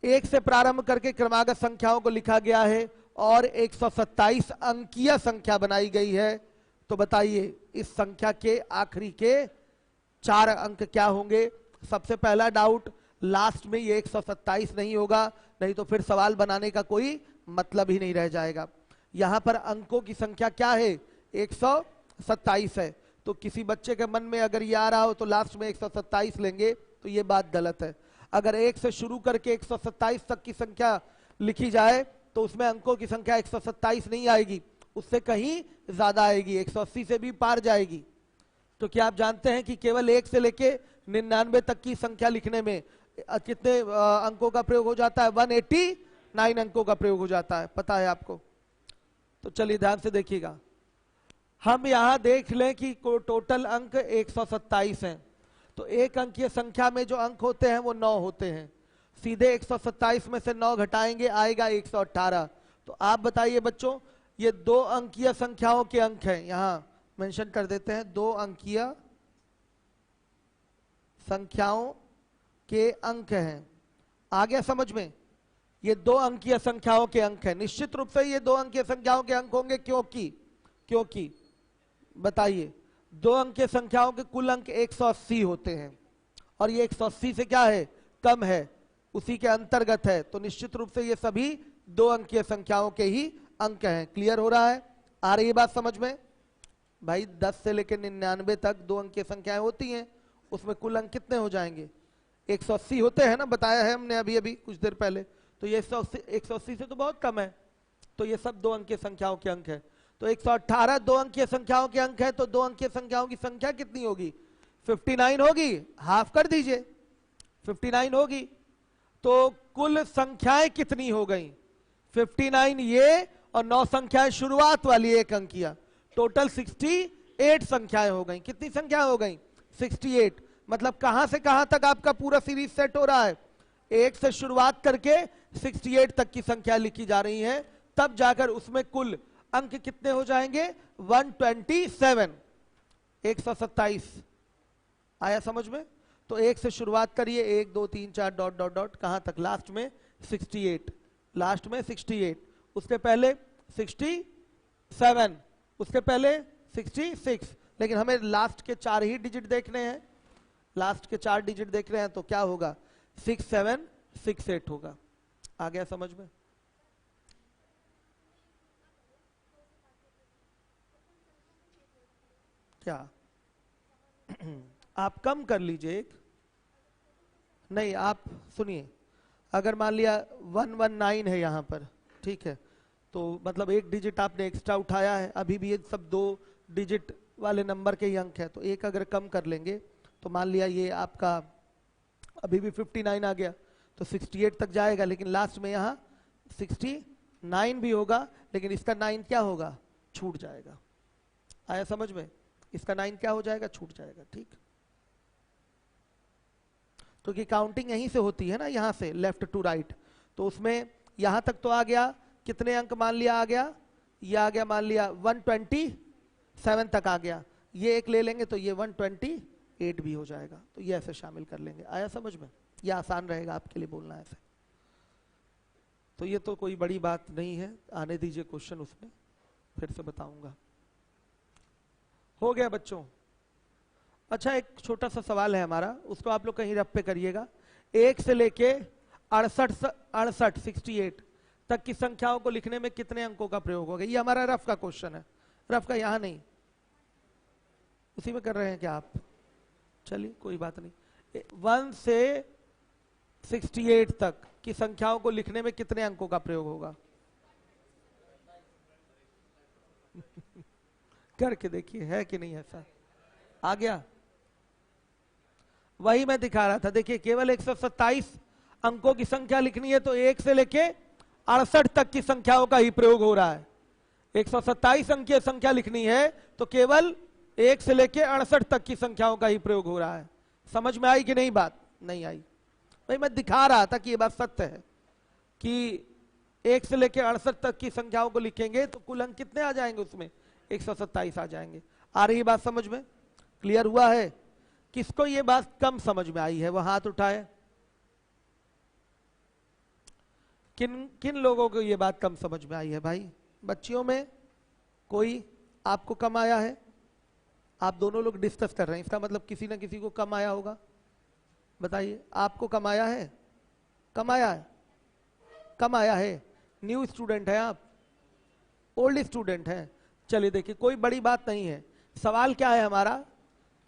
एक से प्रारंभ करके क्रमागत संख्याओं को लिखा गया है और 127 अंकीय संख्या बनाई गई है। तो बताइए इस संख्या के आखिरी के 4 अंक क्या होंगे? सबसे पहला डाउट, लास्ट में ये 127 नहीं होगा, नहीं तो फिर सवाल बनाने का कोई मतलब ही नहीं रह जाएगा। यहां पर अंकों की संख्या क्या है? 127 है। तो किसी बच्चे के मन में अगर ये आ रहा हो तो लास्ट में 127 लेंगे, तो ये बात गलत है। अगर 1 से शुरू करके 127 तक की संख्या लिखी जाए तो उसमें अंकों की संख्या 127 नहीं आएगी, उससे कहीं ज्यादा आएगी, 180 से भी पार जाएगी। तो क्या आप जानते हैं कि केवल 1 से लेके 99 तक की संख्या लिखने में कितने अंकों का प्रयोग हो जाता है? 189 अंकों का प्रयोग हो जाता है, पता है आपको? तो चलिए ध्यान से देखिएगा, हम यहां देख लें कि टोटल अंक 127 हैं। तो एक अंकीय संख्या में जो अंक होते हैं वो 9 होते हैं। सीधे 127 में से 9 घटाएंगे, आएगा 118। तो आप बताइए बच्चों, ये 2 अंकीय संख्याओं के अंक हैं, यहां मेंशन कर देते हैं, 2 अंकीय संख्याओं के अंक हैं। आ गया समझ में? ये 2 अंकीय संख्याओं के अंक हैं। निश्चित रूप से ये 2 अंकीय संख्याओं के अंक होंगे, क्योंकि बताइए 2 अंकीय संख्याओं के कुल अंक 180 होते हैं और ये 180 से क्या है? कम है, उसी के अंतर्गत है। तो निश्चित रूप से ये सभी 2 अंकीय संख्याओं के ही अंक हैं। क्लियर हो रहा है? आ रही है बात समझ में? भाई 10 से लेकर 99 तक 2 अंकीय संख्याएं होती हैं, उसमें कुल अंक कितने हो जाएंगे? 180 होते हैं ना, बताया है हमने अभी अभी कुछ देर पहले। तो ये 180 से तो बहुत कम है, तो ये सब 2 अंकीय संख्याओं के अंक है। तो 118 2 अंकीय संख्याओं के अंक है, तो 2 अंकीय संख्याओं की संख्या कितनी होगी? 59 होगी। हाफ कर दीजिए, 59 होगी। तो कुल संख्याएं कितनी हो गई? 59 ये और 9 संख्याएं शुरुआत वाली 1 अंकीय, टोटल 68 संख्याएं हो गई। कितनी संख्या हो गई? 68। मतलब कहां से कहां तक आपका पूरा सीरीज सेट हो रहा है? 1 से शुरुआत करके 68 तक की संख्या लिखी जा रही है, तब जाकर उसमें कुल अंक कितने हो जाएंगे? 127, 127। आया समझ में? तो 1 से शुरुआत करिए, 1 2 3 4 डॉट डॉट डॉट, कहां तक? लास्ट में 68, लास्ट में 68, उसके पहले 67, उसके पहले 66। लेकिन हमें लास्ट के 4 ही डिजिट देखने हैं, लास्ट के 4 डिजिट देख रहे हैं, तो क्या होगा? 6768 होगा। आ गया समझ में? क्या आप कम कर लीजिए एक, नहीं आप सुनिए, अगर मान लिया 119 है यहां पर, ठीक है, तो मतलब 1 डिजिट आपने एक्स्ट्रा उठाया है, अभी भी ये सब 2 डिजिट वाले नंबर के ही अंक है, तो एक अगर कम कर लेंगे तो मान लिया ये आपका अभी भी 59 आ गया, तो 68 तक जाएगा, लेकिन लास्ट में यहाँ 69 भी होगा, लेकिन इसका 9 क्या होगा? छूट जाएगा। आया समझ में? इसका 9 क्या हो जाएगा? छूट जाएगा। ठीक, तो कि काउंटिंग यहीं से होती है ना, यहां से लेफ्ट टू राइट, तो उसमें यहां तक तो आ गया कितने अंक मान लिया आ गया, ये आ गया मान लिया 127 तक आ गया, ये एक ले लेंगे तो ये 128 भी हो जाएगा, तो ये ऐसे शामिल कर लेंगे। आया समझ में? ये आसान रहेगा आपके लिए बोलना ऐसे। तो ये तो कोई बड़ी बात नहीं है, आने दीजिए क्वेश्चन, उसमें फिर से बताऊंगा। हो गया बच्चों? अच्छा, एक छोटा सा सवाल है हमारा, उसको आप लोग कहीं रफ पे करिएगा। 1 से लेके 68 तक की संख्याओं को लिखने में कितने अंकों का प्रयोग होगा? ये हमारा रफ का क्वेश्चन है, रफ का यहां नहीं, उसी में कर रहे हैं क्या आप? चलिए कोई बात नहीं। 1 से 68 तक की संख्याओं को लिखने में कितने अंकों का प्रयोग होगा? करके देखिए है कि नहीं ऐसा। आ गया? वही मैं दिखा रहा था। देखिए केवल 127 अंकों की संख्या लिखनी है तो 1 से लेके 68 तक की संख्याओं का ही प्रयोग हो रहा है। 127 अंकीय संख्या लिखनी है तो केवल 1 से लेके 68 तक की संख्याओं का ही प्रयोग हो रहा है। समझ में आई कि नहीं बात? नहीं आई? भाई मैं दिखा रहा था कि ये बात सत्य है कि 1 से लेके 68 तक की संख्याओं को लिखेंगे तो कुल अंक कितने आ जाएंगे? उसमें 127 आ जाएंगे। आ रही बात समझ में? क्लियर हुआ है? किसको ये बात कम समझ में आई है वो हाथ उठाए। किन किन लोगों को ये बात कम समझ में आई है? भाई बच्चियों में कोई आपको कम आया है? आप दोनों लोग डिस्कस कर रहे हैं, इसका मतलब किसी ना किसी को कम आया होगा। बताइए, आपको कम आया है? कम आया है? कम आया है? न्यू स्टूडेंट है आप? ओल्ड स्टूडेंट हैं? चलिए देखिए, कोई बड़ी बात नहीं है। सवाल क्या है हमारा?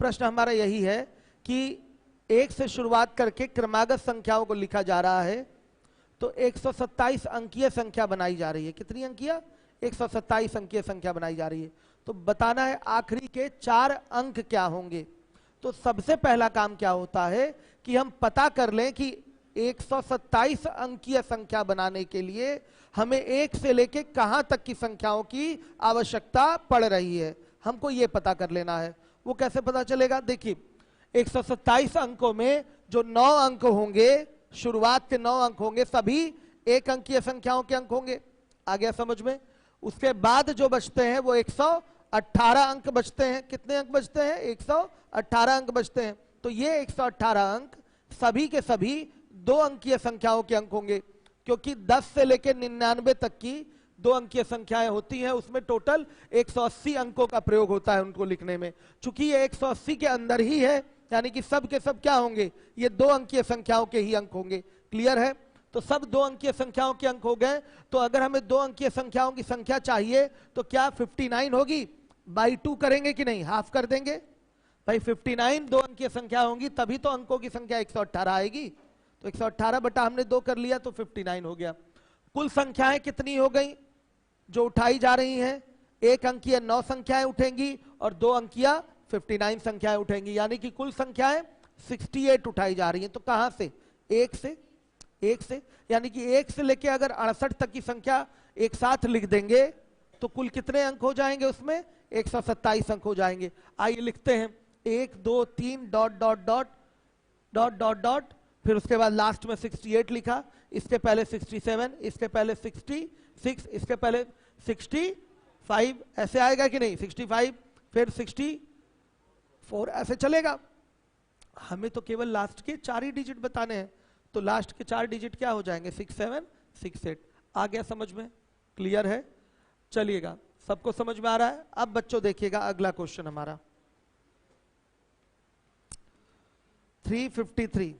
प्रश्न हमारा यही है कि 1 से शुरुआत करके क्रमागत संख्याओं को लिखा जा रहा है तो 127 अंकीय संख्या बनाई जा रही है। कितनी अंकीय? 127 अंकीय संख्या बनाई जा रही है। तो बताना है आखिरी के 4 अंक क्या होंगे। तो सबसे पहला काम क्या होता है कि हम पता कर लें कि 127 अंकीय संख्या बनाने के लिए हमें 1 से लेके कहां तक की संख्याओं की आवश्यकता पड़ रही है, हमको ये पता कर लेना है। वो कैसे पता चलेगा? देखिए 127 अंकों में जो 9 अंक होंगे, शुरुआत के 9 अंक होंगे, सभी 1 अंकीय संख्याओं के अंक होंगे। आ गया समझ में? उसके बाद जो बचते हैं वो 118 अंक बचते हैं। कितने अंक बचते हैं? 118 अंक बचते हैं। तो ये 118 अंक सभी के सभी 2 अंकीय संख्याओं के अंक होंगे, क्योंकि 10 से लेकर 99 तक की 2 अंकीय संख्याएं होती हैं, उसमें टोटल 180 अंकों का प्रयोग होता है उनको लिखने में। चूंकि ये 180 के अंदर ही है, यानी कि सब के सब क्या होंगे? ये 2 अंकीय संख्याओं के ही अंक होंगे। क्लियर है? तो सब 2 अंकीय संख्याओं के अंक हो गए। तो अगर हमें 2 अंकीय संख्याओं की संख्या चाहिए तो क्या 59 होगी? बाई 2 करेंगे कि नहीं? हाफ कर देंगे भाई। 59 2 अंकीय संख्या होंगी तभी तो अंकों की संख्या 118 आएगी। तो 118 बटा हमने 2 कर लिया तो 59 हो गया। कुल संख्याएं कितनी हो गई जो उठाई जा रही हैं? 1 अंकीय 9 संख्याएं उठेंगी और 2 अंकीय 59 संख्याएं उठेंगी, यानी कि कुल संख्याएं 68 उठाई जा रही हैं। तो कहां से? 1 से। 1 से, यानी कि 1 से लेके अगर 68 तक की संख्या एक साथ लिख देंगे तो कुल कितने अंक हो जाएंगे? उसमें 127 अंक हो जाएंगे। आइए लिखते हैं 1 2 3 dot dot dot dot dot dot, फिर उसके बाद लास्ट में 68 लिखा, इसके पहले 67, इसके पहले 66, इसके पहले 65, ऐसे आएगा कि नहीं? 65 फिर 64, ऐसे चलेगा। हमें तो केवल लास्ट के 4 ही डिजिट बताने हैं, तो लास्ट के 4 डिजिट क्या हो जाएंगे? 67 68। आ गया समझ में? क्लियर है? चलिएगा, सबको समझ में आ रहा है? अब बच्चों देखिएगा अगला क्वेश्चन हमारा 353।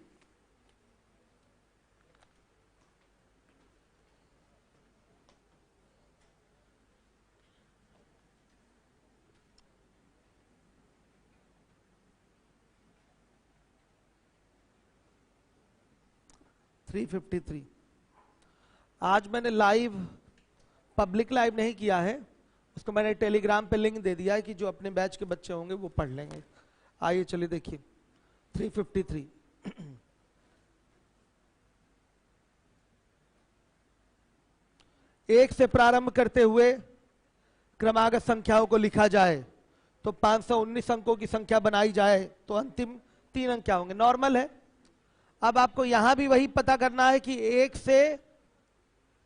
आज मैंने लाइव, पब्लिक लाइव नहीं किया है, उसको मैंने टेलीग्राम पे लिंक दे दिया है कि जो अपने बैच के बच्चे होंगे वो पढ़ लेंगे। आइए चलिए देखिए 353। एक से प्रारंभ करते हुए क्रमागत संख्याओं को लिखा जाए तो 519 अंकों की संख्या बनाई जाए तो अंतिम 3 अंक क्या होंगे? नॉर्मल है। अब आपको यहां भी वही पता करना है कि 1 से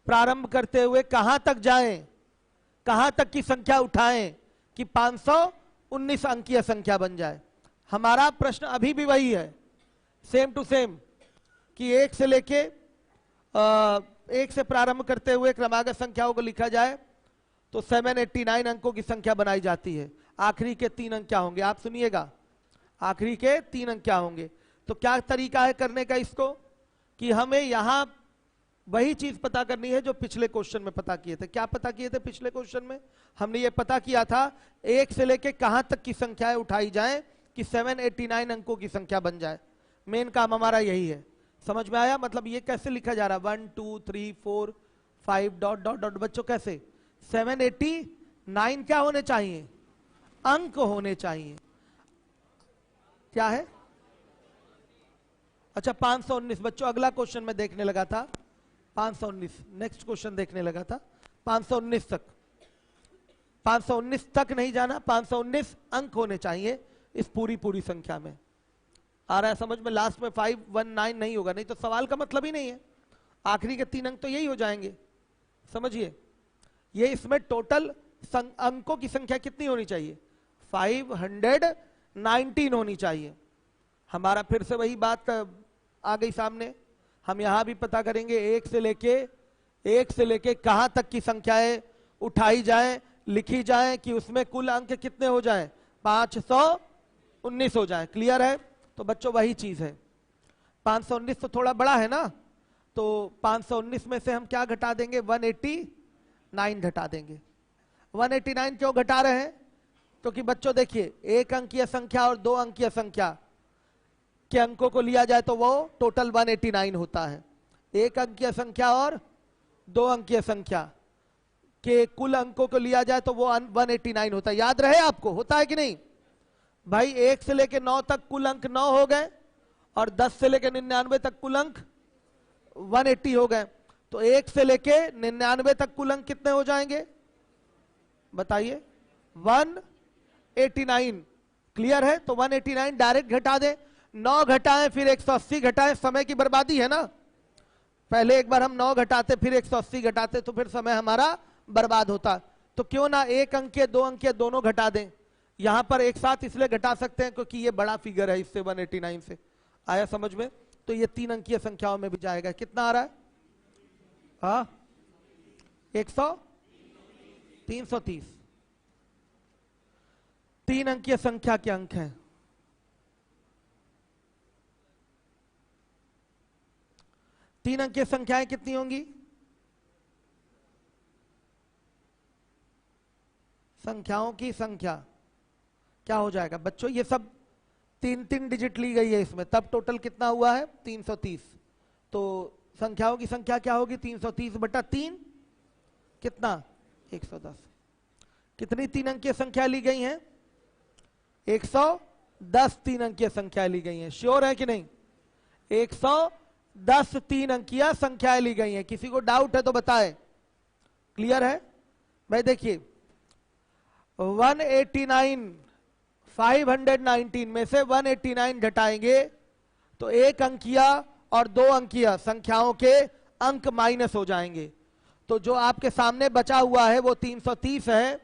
प्रारंभ करते हुए कहां तक जाएं, कहां तक की संख्या उठाएं कि 519 अंकीय संख्या बन जाए। हमारा प्रश्न अभी भी वही है, सेम टू सेम, कि एक से लेके एक से प्रारंभ करते हुए क्रमागत संख्याओं को लिखा जाए तो 789 अंकों की संख्या बनाई जाती है। आखिरी के 3 अंक क्या होंगे, आप सुनिएगा, आखिरी के 3 अंक क्या होंगे। तो क्या तरीका है करने का इसको, कि हमें यहां वही चीज पता करनी है जो पिछले क्वेश्चन में पता किए थे। क्या पता किए थे पिछले क्वेश्चन में? हमने ये पता किया था एक से लेके कहां तक की संख्याएं उठाई जाएं कि 789 अंकों की संख्या बन जाए। मेन काम हमारा यही है। समझ में आया? मतलब ये कैसे लिखा जा रहा है, 1 2 3 4 5 डॉट डॉट डॉट। बच्चों कैसे? 789 क्या होने चाहिए? अंक होने चाहिए। क्या है? अच्छा 519। बच्चों अगला क्वेश्चन में देखने लगा था 519, नेक्स्ट क्वेश्चन देखने लगा था 519 तक। 519 तक नहीं जाना, 519 अंक होने चाहिए इस पूरी संख्या में। आ रहा है समझ में? लास्ट में 519 नहीं होगा, नहीं तो सवाल का मतलब ही नहीं है। आखिरी के 3 अंक तो यही हो जाएंगे। समझिए, ये इसमें टोटल अंकों की संख्या कितनी होनी चाहिए? 519 होनी चाहिए। हमारा फिर से वही बात आ गई सामने। हम यहां भी पता करेंगे एक से लेके कहां तक की संख्याएं उठाई जाएं, लिखी जाएं कि उसमें कुल अंक कितने हो जाएं? 519 हो जाएं। क्लियर है? तो बच्चों वही चीज है। 519 तो थोड़ा बड़ा है ना, तो 519 में से हम क्या घटा देंगे? 189 घटा देंगे। 189 क्यों घटा रहे हैं? क्योंकि बच्चों देखिए, 1 अंकीय संख्या और 2 अंकीय संख्या के अंकों को लिया जाए तो वो टोटल 189 होता है। 1 अंकीय संख्या और 2 अंकीय संख्या के कुल अंकों को लिया जाए तो वो 189 होता है। याद रहे आपको? होता है कि नहीं भाई? 1 से लेके 9 तक कुल अंक 9 हो गए और 10 से लेके 99 तक कुल अंक 180 हो गए। तो 1 से लेके 99 तक कुल अंक कितने हो जाएंगे बताइए? 189। क्लियर है? तो 189 डायरेक्ट घटा दे। 9 घटाएं फिर 180 घटाएं, समय की बर्बादी है ना। पहले एक बार हम 9 घटाते फिर 180 घटाते तो फिर समय हमारा बर्बाद होता। तो क्यों ना 1 अंकीय 2 अंकीय दोनों घटा दें। यहां पर एक साथ इसलिए घटा सकते हैं क्योंकि ये बड़ा फिगर है इससे, 189 से। आया समझ में? तो ये 3 अंकीय संख्याओं में भी जाएगा। कितना आ रहा है? हाँ 330। 3 अंकीय संख्या के अंक हैं। 3 अंकीय संख्याएं कितनी होंगी? संख्याओं की संख्या क्या हो जाएगा बच्चों? ये सब 3 डिजिट ली गई है इसमें, तब टोटल कितना हुआ है? 330। तो संख्याओं की संख्या क्या होगी? 330 बटा 3 कितना? 110। कितनी 3 अंकीय संख्या ली गई हैं? 110 3 अंकीय संख्या ली गई हैं। श्योर है कि नहीं? 110 3 अंकीय संख्याएं ली गई हैं। किसी को डाउट है तो बताएं। क्लियर है भाई? देखिए 189 519 में से 189 घटाएंगे तो 1 अंकीय और 2 अंकीय संख्याओं के अंक माइनस हो जाएंगे। तो जो आपके सामने बचा हुआ है वो 330 है,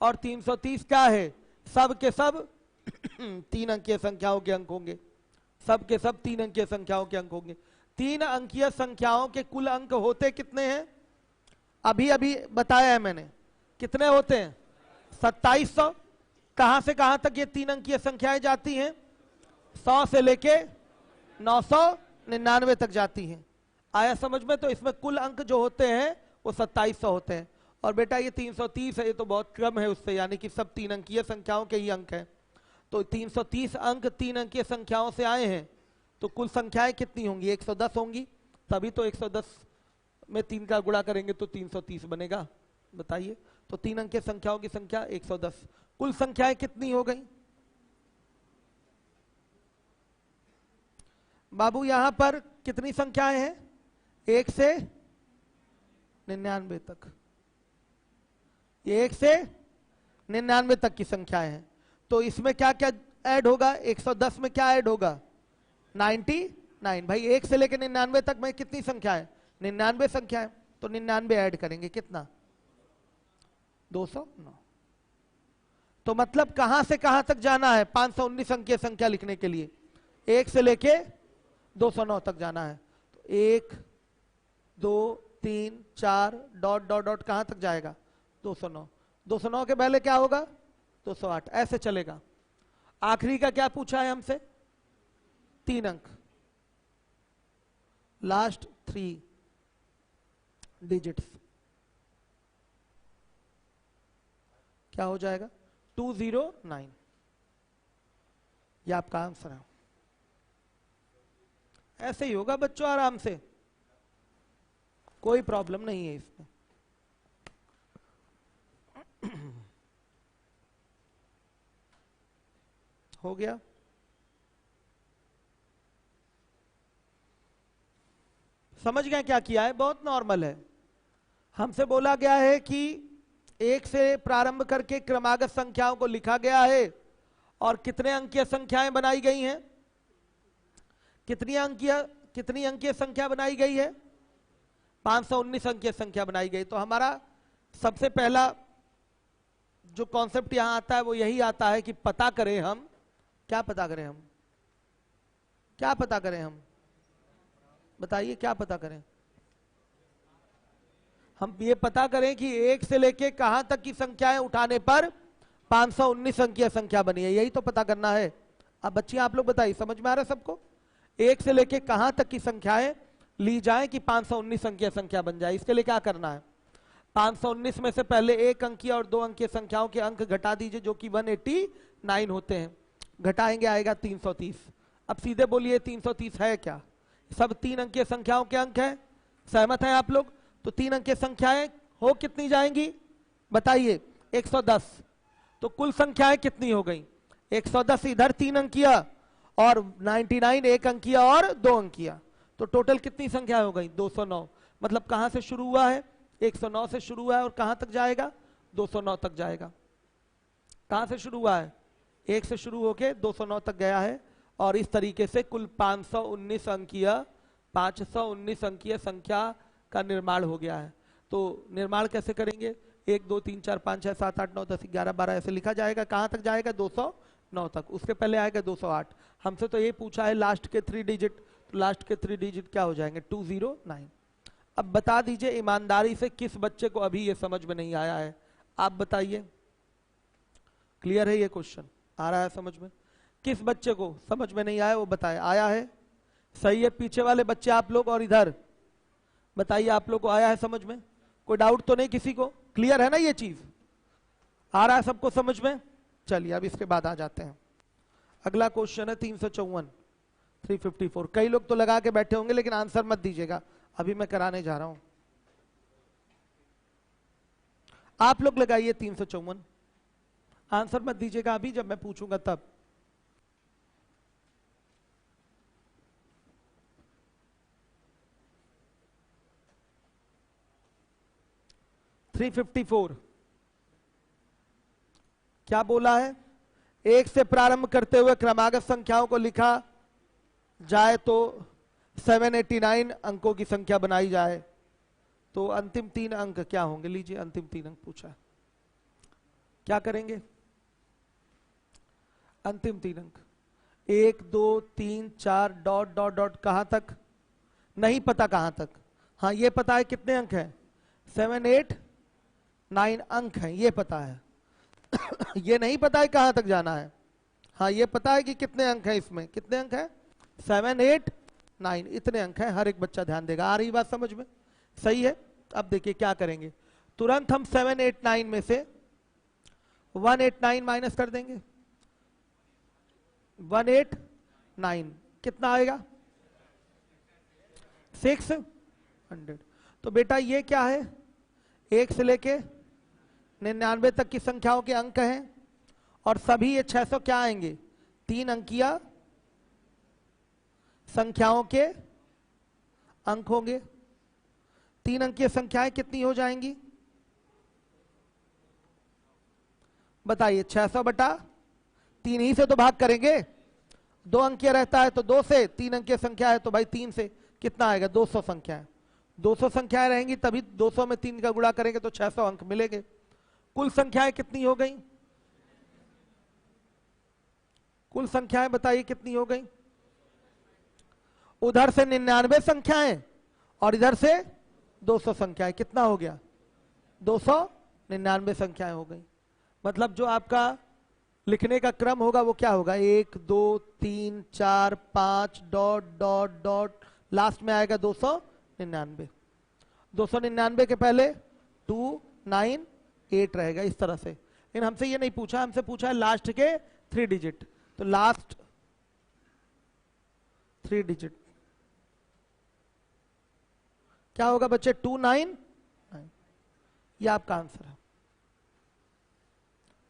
और 330 क्या है? सब के सब 3 अंकीय संख्याओं के अंक होंगे। सब के सब 3 अंकीय संख्याओं के अंक होंगे। 3 अंकीय संख्याओं के कुल अंक होते कितने हैं? अभी अभी बताया है मैंने। कितने होते हैं? 2700। कहां से कहां तक ये 3 अंकीय संख्याएं जाती हैं? 100 से लेके 999 तक जाती हैं। आया समझ में? तो इसमें कुल अंक जो होते हैं वो 2700 होते हैं। और बेटा ये 330 है, ये तो बहुत कम है उससे, यानी कि सब 3 अंकीय संख्याओं के ही अंक हैं। तो 330 अंक 3 अंकीय संख्याओं से आए हैं, तो कुल संख्याएं कितनी होंगी? 110 होंगी। तभी तो 110 में 3 का गुणा करेंगे तो 330 बनेगा। बताइए। तो 3 अंकीय संख्याओं की संख्या 110। कुल संख्याएं कितनी हो गई बाबू? यहां पर कितनी संख्याएं हैं? 1 से 99 तक। ये 1 से 99 तक की संख्याएं हैं। तो इसमें क्या क्या ऐड होगा? 110 में क्या ऐड होगा? 99। भाई 1 से लेकर 99 तक में कितनी संख्या है? 99 संख्या है। तो 99 ऐड करेंगे, कितना? 209। तो मतलब कहां से कहां तक जाना है 519 अंकीय संख्या लिखने के लिए? 1 से लेके 209 तक जाना है। तो 1 2 3 4 डॉट डॉट डॉट कहां तक जाएगा? 209। 209 के पहले क्या होगा? 208। ऐसे चलेगा। आखिरी का क्या पूछा है हमसे? 3 अंक, लास्ट 3 डिजिट्स। क्या हो जाएगा? 209। ये आपका आंसर है। ऐसे ही होगा बच्चों, आराम से, कोई प्रॉब्लम नहीं है इसमें। हो गया? समझ गए क्या किया है? बहुत नॉर्मल है। हमसे बोला गया है कि 1 से प्रारंभ करके क्रमागत संख्याओं को लिखा गया है और कितने अंकीय संख्याएं बनाई गई हैं? कितनी अंकीय संख्या बनाई गई है? 519 अंकीय संख्या बनाई गई। तो हमारा सबसे पहला जो कॉन्सेप्ट यहां आता है वो यही आता है कि पता करें हम, क्या पता करें हम? क्या पता करें हम? बताइए, क्या पता करें? हम ये पता करें कि 1 से लेके कहां तक की संख्याएं उठाने पर 519 अंकीय संख्या बनी है, यही तो पता करना है। अब बच्चियां आप लोग बताइए, समझ में आ रहा है सबको? 1 से लेके कहां तक की संख्याएं ली जाए कि 519 अंकीय संख्या बन जाए, इसके लिए क्या करना है? 519 में से पहले 1 अंकीय और 2 अंकीय संख्याओं के अंक घटा दीजिए, जो कि 189 होते हैं। घटाएंगे, आएगा 330। अब सीधे बोलिए 330 है क्या? सब 3 अंकीय संख्याओं के अंक हैं। सहमत हैं आप लोग? तो 3 अंकीय संख्याएं हो कितनी जाएंगी बताइए? 110। तो कुल संख्याएं कितनी हो गई? 110 इधर 3 अंकिया और 99 1 अंकिया और 2 अंकिया, तो टोटल कितनी संख्या हो गई? 209। मतलब कहां से शुरू हुआ है? 109 से शुरू हुआ है और कहां तक जाएगा? 209 तक जाएगा। कहां से शुरू हुआ है? 1 से शुरू होके 209 तक गया है और इस तरीके से कुल 519 अंकीय संख्या का निर्माण हो गया है। तो निर्माण कैसे करेंगे? 1 2 3 4 5 6 7 8 9 10 11 12 ऐसे लिखा जाएगा। कहां तक जाएगा? 209 तक। उसके पहले आएगा 208। हमसे तो ये पूछा है लास्ट के 3 डिजिट, तो लास्ट के 3 डिजिट क्या हो जाएंगे? 209। अब बता दीजिए ईमानदारी से किस बच्चे को अभी ये समझ में नहीं आया है? आप बताइए। क्लियर है ये क्वेश्चन? आ रहा है समझ में? किस बच्चे को समझ में नहीं आया वो बताए। आया है? सही है। पीछे वाले बच्चे आप लोग और इधर बताइए, आप लोग को आया है समझ में? कोई डाउट तो नहीं किसी को? क्लियर है ना ये चीज? आ रहा है सबको समझ में? चलिए अब इसके बाद आ जाते हैं। अगला क्वेश्चन है 354 354। कई लोग तो लगा के बैठे होंगे लेकिन आंसर मत दीजिएगा, अभी मैं कराने जा रहा हूं। आप लोग लगाइए 354, आंसर मत दीजिएगा अभी, जब मैं पूछूंगा तब। क्या बोला है? 1 से प्रारंभ करते हुए क्रमागत संख्याओं को लिखा जाए तो 789 अंकों की संख्या बनाई जाए, तो अंतिम 3 अंक क्या होंगे? लीजिए अंतिम 3 अंक पूछा, क्या करेंगे? अंतिम 3 अंक 1 2 3 4 डॉट डॉट डॉट कहां तक? नहीं पता कहां तक। हाँ ये पता है कितने अंक हैं? 789 अंक हैं, ये पता है। ये नहीं पता है कहां तक जाना है। हाँ ये पता है कि कितने अंक हैं इसमें। कितने अंक हैं? 789, इतने अंक हैं। हर एक बच्चा ध्यान देगा। आ रही बात समझ में? सही है। अब देखिए क्या करेंगे, तुरंत हम 789 में से 189 माइनस कर देंगे। 189 कितना आएगा? 600। तो बेटा ये क्या है? 1 से लेके 99 तक की संख्याओं के अंक हैं और सभी ये 600 क्या आएंगे? 3 अंकीय संख्याओं के अंक होंगे। 3 अंकीय संख्याएं कितनी हो जाएंगी बताइए? 600 बटा 3 ही से तो भाग करेंगे। 2 अंकीय रहता है तो 2 से, 3 अंकीय संख्या है तो भाई 3 से। कितना आएगा? 200 संख्या है। 200 संख्याएं रहेंगी तभी 200 में 3 का गुणा करेंगे तो 600 अंक मिलेंगे। कुल संख्याएं कितनी हो गई? कुल संख्याएं बताइए कितनी हो गई? उधर से 99 संख्याएं और इधर से 200 संख्याएं, कितना हो गया? 299 संख्याएं हो गई। मतलब जो आपका लिखने का क्रम होगा वो क्या होगा? 1 2 3 4 5 डॉट डॉट डॉट, लास्ट में आएगा 299। 299 के पहले 298 रहेगा, इस तरह से। लेकिन हमसे ये नहीं पूछा, हमसे पूछा है लास्ट के 3 डिजिट, तो लास्ट 3 डिजिट क्या होगा बच्चे? 299। ये आपका आंसर है।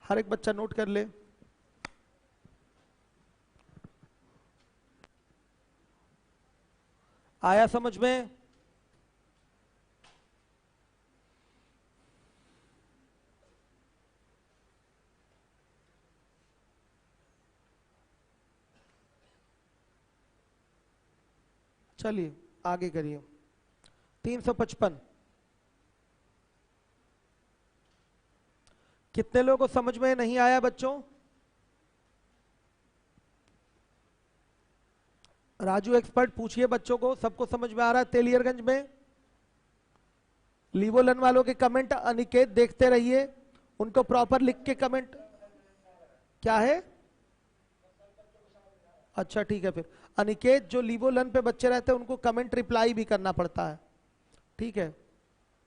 हर एक बच्चा नोट कर ले। आया समझ में? चलिए आगे करिए। 355 कितने लोगों को समझ में नहीं आया बच्चों? राजू एक्सपर्ट पूछिए बच्चों को, सबको समझ में आ रहा है? तेलियरगंज में लीवोलन वालों के कमेंट अनिकेत देखते रहिए, उनको प्रॉपर लिख के कमेंट। क्या है? अच्छा ठीक है, फिर अनिकेत जो लीवोलन पे बच्चे रहते हैं उनको कमेंट रिप्लाई भी करना पड़ता है, ठीक है?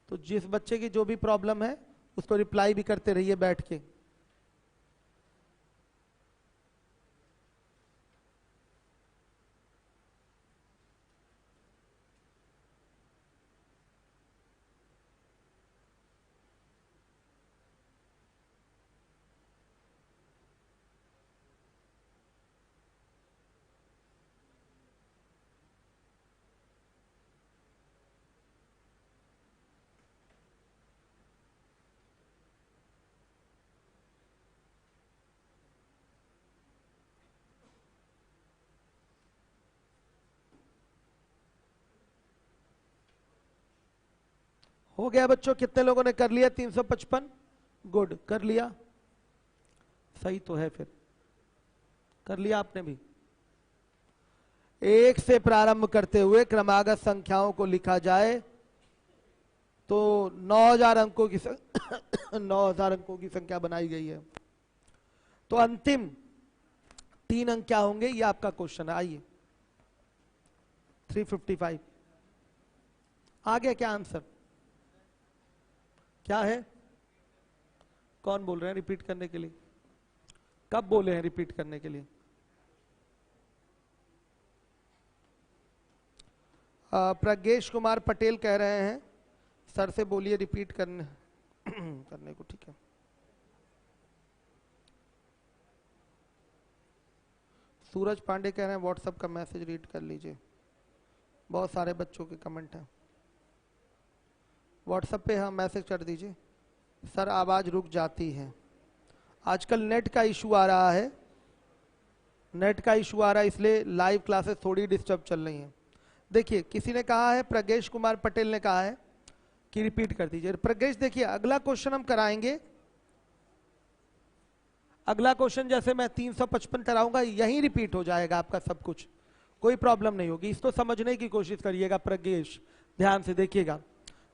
तो जिस बच्चे की जो भी प्रॉब्लम है उसको रिप्लाई भी करते रहिए बैठ के। हो गया बच्चों? कितने लोगों ने कर लिया 355? गुड, कर लिया, सही तो है, फिर कर लिया आपने भी। 1 से प्रारंभ करते हुए क्रमागत संख्याओं को लिखा जाए तो 9000 अंकों की 9000 अंकों की संख्या बनाई गई है। तो अंतिम 3 अंक क्या होंगे, ये आपका क्वेश्चन है। आइए 355 आ गया क्या आंसर? क्या है? कौन बोल रहे हैं रिपीट करने के लिए? कब बोले हैं रिपीट करने के लिए? प्रज्ञेश कुमार पटेल कह रहे हैं सर से बोलिए रिपीट करने करने को, ठीक है। सूरज पांडे कह रहे हैं व्हाट्सएप का मैसेज रीड कर लीजिए, बहुत सारे बच्चों के कमेंट हैं। व्हाट्सएप पे हम मैसेज कर दीजिए। सर आवाज़ रुक जाती है, आजकल नेट का इशू आ रहा है, नेट का इशू आ रहा है, इसलिए लाइव क्लासेस थोड़ी डिस्टर्ब चल रही हैं। देखिए किसी ने कहा है, प्रज्ञेश कुमार पटेल ने कहा है कि रिपीट कर दीजिए। प्रज्ञेश देखिए अगला क्वेश्चन हम कराएंगे, अगला क्वेश्चन जैसे मैं 355 कराऊंगा यहीं रिपीट हो जाएगा आपका सब कुछ, कोई प्रॉब्लम नहीं होगी। इसको समझने की कोशिश करिएगा प्रज्ञेश, ध्यान से देखिएगा।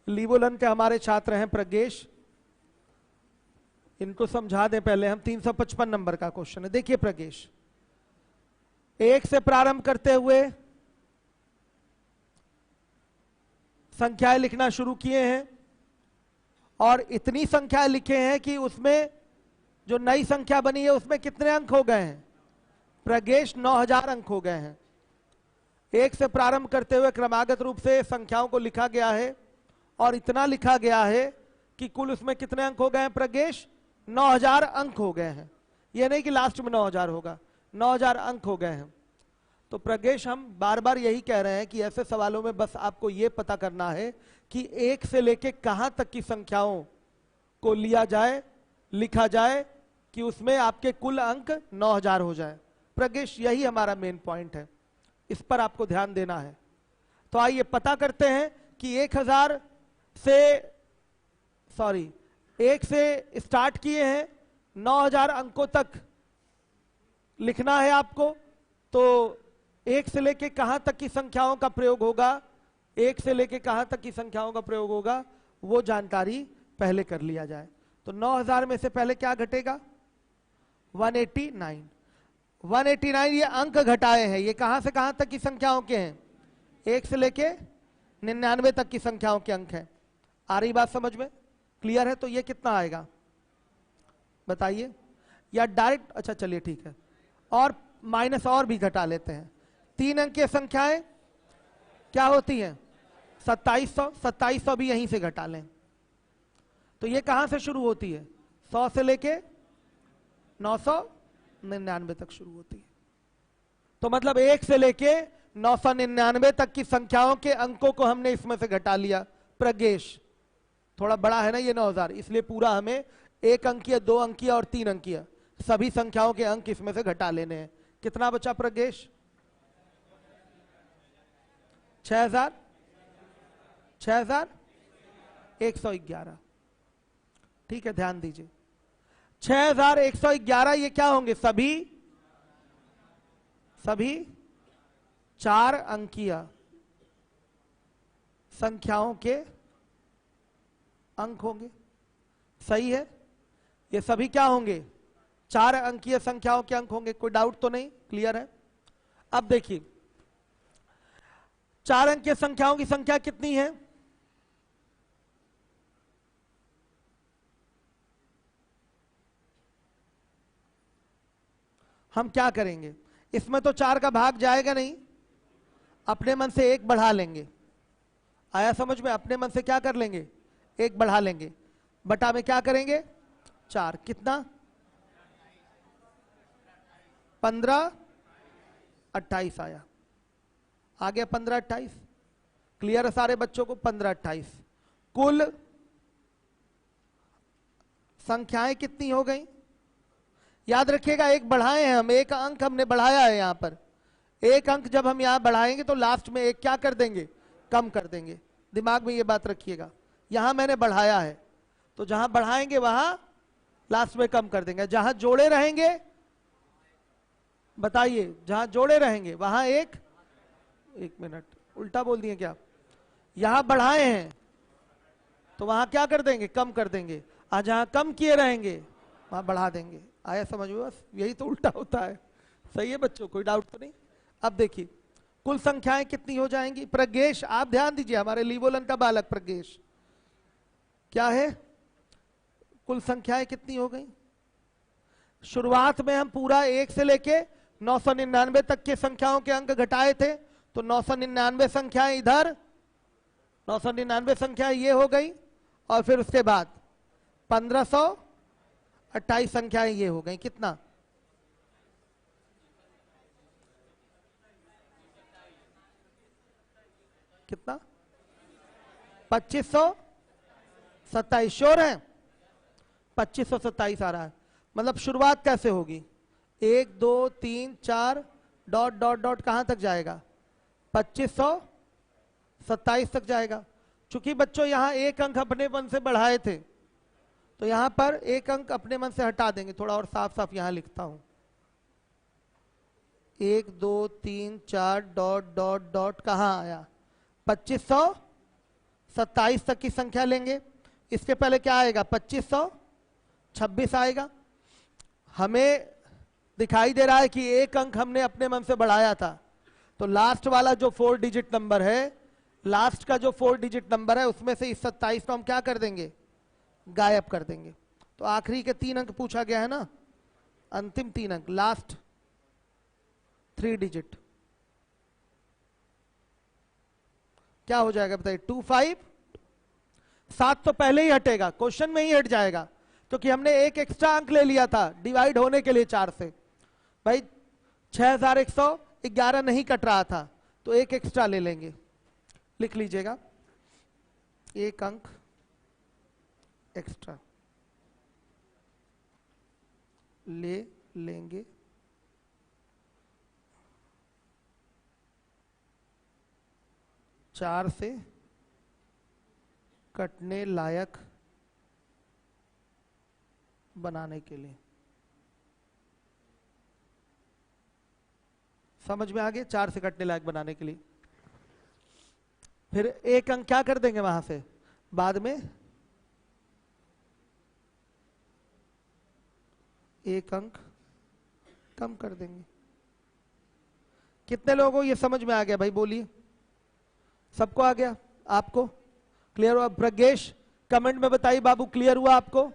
लीवोलन के हमारे छात्र हैं प्रज्ञेश, इनको समझा दें पहले हम। 355 नंबर का क्वेश्चन है, देखिए प्रज्ञेश, 1 से प्रारंभ करते हुए संख्याएं लिखना शुरू किए हैं और इतनी संख्याएं लिखे हैं कि उसमें जो नई संख्या बनी है उसमें कितने अंक हो गए हैं प्रज्ञेश? 9000 अंक हो गए हैं। 1 से प्रारंभ करते हुए क्रमागत रूप से संख्याओं को लिखा गया है और इतना लिखा गया है कि कुल उसमें कितने अंक हो गए हैं प्रज्ञेश? 9000 अंक हो गए हैं। यह नहीं कि लास्ट में 9000 होगा, 9000 अंक हो गए हैं। तो प्रज्ञेश हम बार बार यही कह रहे हैं कि ऐसे सवालों में बस आपको यह पता करना है कि 1 से लेके कहां तक की संख्याओं को लिया जाए, लिखा जाए कि उसमें आपके कुल अंक 9000 हो जाए। प्रज्ञेश यही हमारा मेन पॉइंट है, इस पर आपको ध्यान देना है। तो आइए पता करते हैं कि 1000 से सॉरी 1 से स्टार्ट किए हैं, 9000 अंकों तक लिखना है आपको। तो 1 से लेके कहां तक की संख्याओं का प्रयोग होगा, 1 से लेके कहां तक की संख्याओं का प्रयोग होगा, वो जानकारी पहले कर लिया जाए। तो 9000 में से पहले क्या घटेगा, 189। 189 ये अंक घटाए हैं, ये कहां से कहां तक की संख्याओं के हैं, 1 से लेके 99 तक की संख्याओं के अंक हैं। आ रही बात समझ में, क्लियर है? तो ये कितना आएगा बताइए, या डायरेक्ट, अच्छा चलिए ठीक है, और माइनस और भी घटा लेते हैं। 3 अंक की संख्याएं क्या होती हैं, 2700, 2700 भी यहीं से घटा लें। तो ये कहां से शुरू होती है, 100 से लेके 999 तक शुरू होती है। तो मतलब 1 से लेके 999 तक की संख्याओं के अंकों को हमने इसमें से घटा लिया। प्रज्ञेश थोड़ा बड़ा है ना ये 9000, इसलिए पूरा हमें 1 अंकीय, 2 अंकीय और 3 अंकीय सभी संख्याओं के अंक इसमें से घटा लेने हैं। कितना बचा प्रज्ञेश, 6000, 6111। ठीक है, ध्यान दीजिए, 6111 ये क्या होंगे, सभी 4 अंकीय संख्याओं के अंक होंगे। सही है, ये सभी क्या होंगे, 4 अंकीय संख्याओं के अंक होंगे। कोई डाउट तो नहीं, क्लियर है? अब देखिए 4 अंकीय संख्याओं की संख्या कितनी है, हम क्या करेंगे, इसमें तो 4 का भाग जाएगा नहीं, अपने मन से 1 बढ़ा लेंगे। आया समझ में, अपने मन से क्या कर लेंगे, 1 बढ़ा लेंगे, बटा में क्या करेंगे 4, कितना 15 28 आया, आ गया 15 28। क्लियर है सारे बच्चों को, 15 28 कुल संख्याएं कितनी हो गई, याद रखिएगा 1 बढ़ाए हैं हम, 1 अंक हमने बढ़ाया है यहां पर। 1 अंक जब हम यहां बढ़ाएंगे तो लास्ट में 1 क्या कर देंगे, कम कर देंगे। दिमाग में ये बात रखिएगा, यहां मैंने बढ़ाया है तो जहां बढ़ाएंगे वहां लास्ट में कम कर देंगे। जहां जोड़े रहेंगे, बताइए, जहां जोड़े रहेंगे वहां एक मिनट, उल्टा बोल दिए क्या, यहां बढ़ाए हैं तो वहां क्या कर देंगे, कम कर देंगे, और जहां कम किए रहेंगे वहां बढ़ा देंगे। आया समझ में, बस यही तो उल्टा होता है। सही है बच्चों, कोई डाउट तो नहीं? अब देखिए कुल संख्याएं कितनी हो जाएंगी, प्रज्ञेश आप ध्यान दीजिए, हमारे लीवोलन का बालक प्रज्ञेश, क्या है, कुल संख्याएं कितनी हो गई। शुरुआत में हम पूरा 1 से लेके 999 तक के संख्याओं के अंक घटाए थे, तो 999 संख्याएं इधर, 999 संख्याएं ये हो गई, और फिर उसके बाद 1528 संख्याएं ये हो गई। कितना, कितना 2527, श्योर है 2527 आ रहा है। मतलब शुरुआत कैसे होगी, 1 2 3 4 डॉट डॉट डॉट कहां तक जाएगा, 2527 तक जाएगा। चूंकि बच्चों यहां 1 अंक अपने मन से बढ़ाए थे तो यहां पर 1 अंक अपने मन से हटा देंगे। थोड़ा और साफ साफ यहां लिखता हूं, 1 2 3 4 डॉट डॉट डॉट कहां आया, 2527 तक की संख्या लेंगे। इसके पहले क्या आएगा, 2526 आएगा। हमें दिखाई दे रहा है कि 1 अंक हमने अपने मन से बढ़ाया था, तो लास्ट वाला जो 4 डिजिट नंबर है, लास्ट का जो 4 डिजिट नंबर है उसमें से इस 27 को हम क्या कर देंगे, गायब कर देंगे। तो आखिरी के 3 अंक पूछा गया है ना, अंतिम 3 अंक, लास्ट 3 डिजिट क्या हो जाएगा बताइए, 25। 7 तो पहले ही हटेगा, क्वेश्चन में ही हट जाएगा, क्योंकि हमने 1 एक्स्ट्रा अंक ले लिया था डिवाइड होने के लिए 4 से। भाई 6111 नहीं कट रहा था तो 1 एक्स्ट्रा ले लेंगे, लिख लीजिएगा 1 अंक एक्स्ट्रा ले लेंगे। चार से कटने लायक बनाने के लिए। समझ में आ गया? 4 से कटने लायक बनाने के लिए। फिर एक अंक क्या कर देंगे वहां से, बाद में एक अंक कम कर देंगे। कितने लोगों को ये समझ में आ गया भाई? बोलिए, सबको आ गया? आपको क्लियर हुआ? प्रज्ञेश कमेंट में बताइए बाबू, क्लियर हुआ आपको?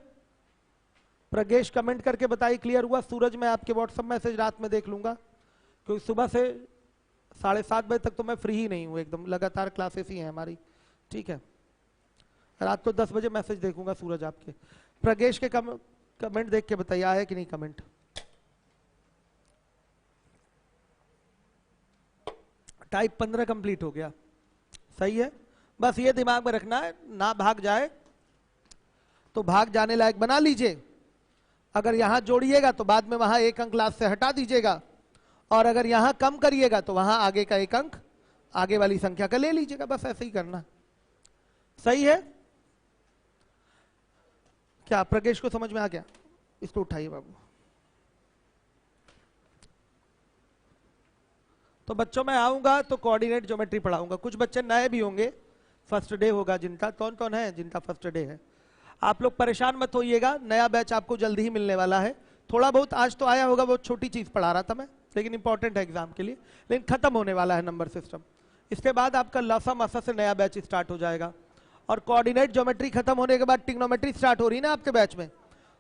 प्रज्ञेश कमेंट करके बताइए क्लियर हुआ। सूरज मैं आपके व्हाट्सएप मैसेज रात में देख लूंगा, क्योंकि सुबह से 7:30 बजे तक तो मैं फ्री ही नहीं हूं, एकदम लगातार क्लासेस ही हैं हमारी। ठीक है, रात को 10 बजे मैसेज देखूंगा सूरज आपके। प्रज्ञेश के कमेंट देख के बताइए आया कि नहीं कमेंट। टाइप 15 कंप्लीट हो गया, सही है। बस ये दिमाग में रखना है, ना भाग जाए तो भाग जाने लायक बना लीजिए। अगर यहां जोड़िएगा तो बाद में वहां एक अंक क्लास से हटा दीजिएगा, और अगर यहां कम करिएगा तो वहां आगे का एक अंक आगे वाली संख्या का ले लीजिएगा। बस ऐसे ही करना, सही है क्या? प्रज्ञेश को समझ में आ गया? इसको उठाइए बाबू। तो बच्चों मैं आऊंगा तो कोऑर्डिनेट ज्योमेट्री पढ़ाऊंगा। कुछ बच्चे नए भी होंगे, फर्स्ट डे होगा जिनका। कौन कौन है जिनका फर्स्ट डे है? आप लोग परेशान मत होइएगा, नया बैच आपको जल्दी ही मिलने वाला है। थोड़ा बहुत आज तो आया होगा, बहुत छोटी चीज पढ़ा रहा था मैं, लेकिन इंपॉर्टेंट है एग्जाम के लिए। लेकिन खत्म होने वाला है नंबर सिस्टम। इसके बाद आपका लसा मसा से नया बैच स्टार्ट हो जाएगा, और कोऑर्डिनेट ज्योमेट्री खत्म होने के बाद ट्रिग्नोमेट्री स्टार्ट हो रही है ना आपके बैच में।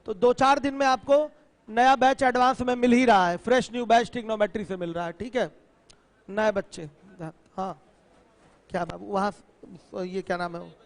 तो 2-4 दिन में आपको नया बैच एडवांस में मिल ही रहा है, फ्रेश न्यू बैच ट्रिग्नोमेट्री से मिल रहा है। ठीक है, नए बच्चे। हाँ क्या बाबू, वहां ये क्या नाम है?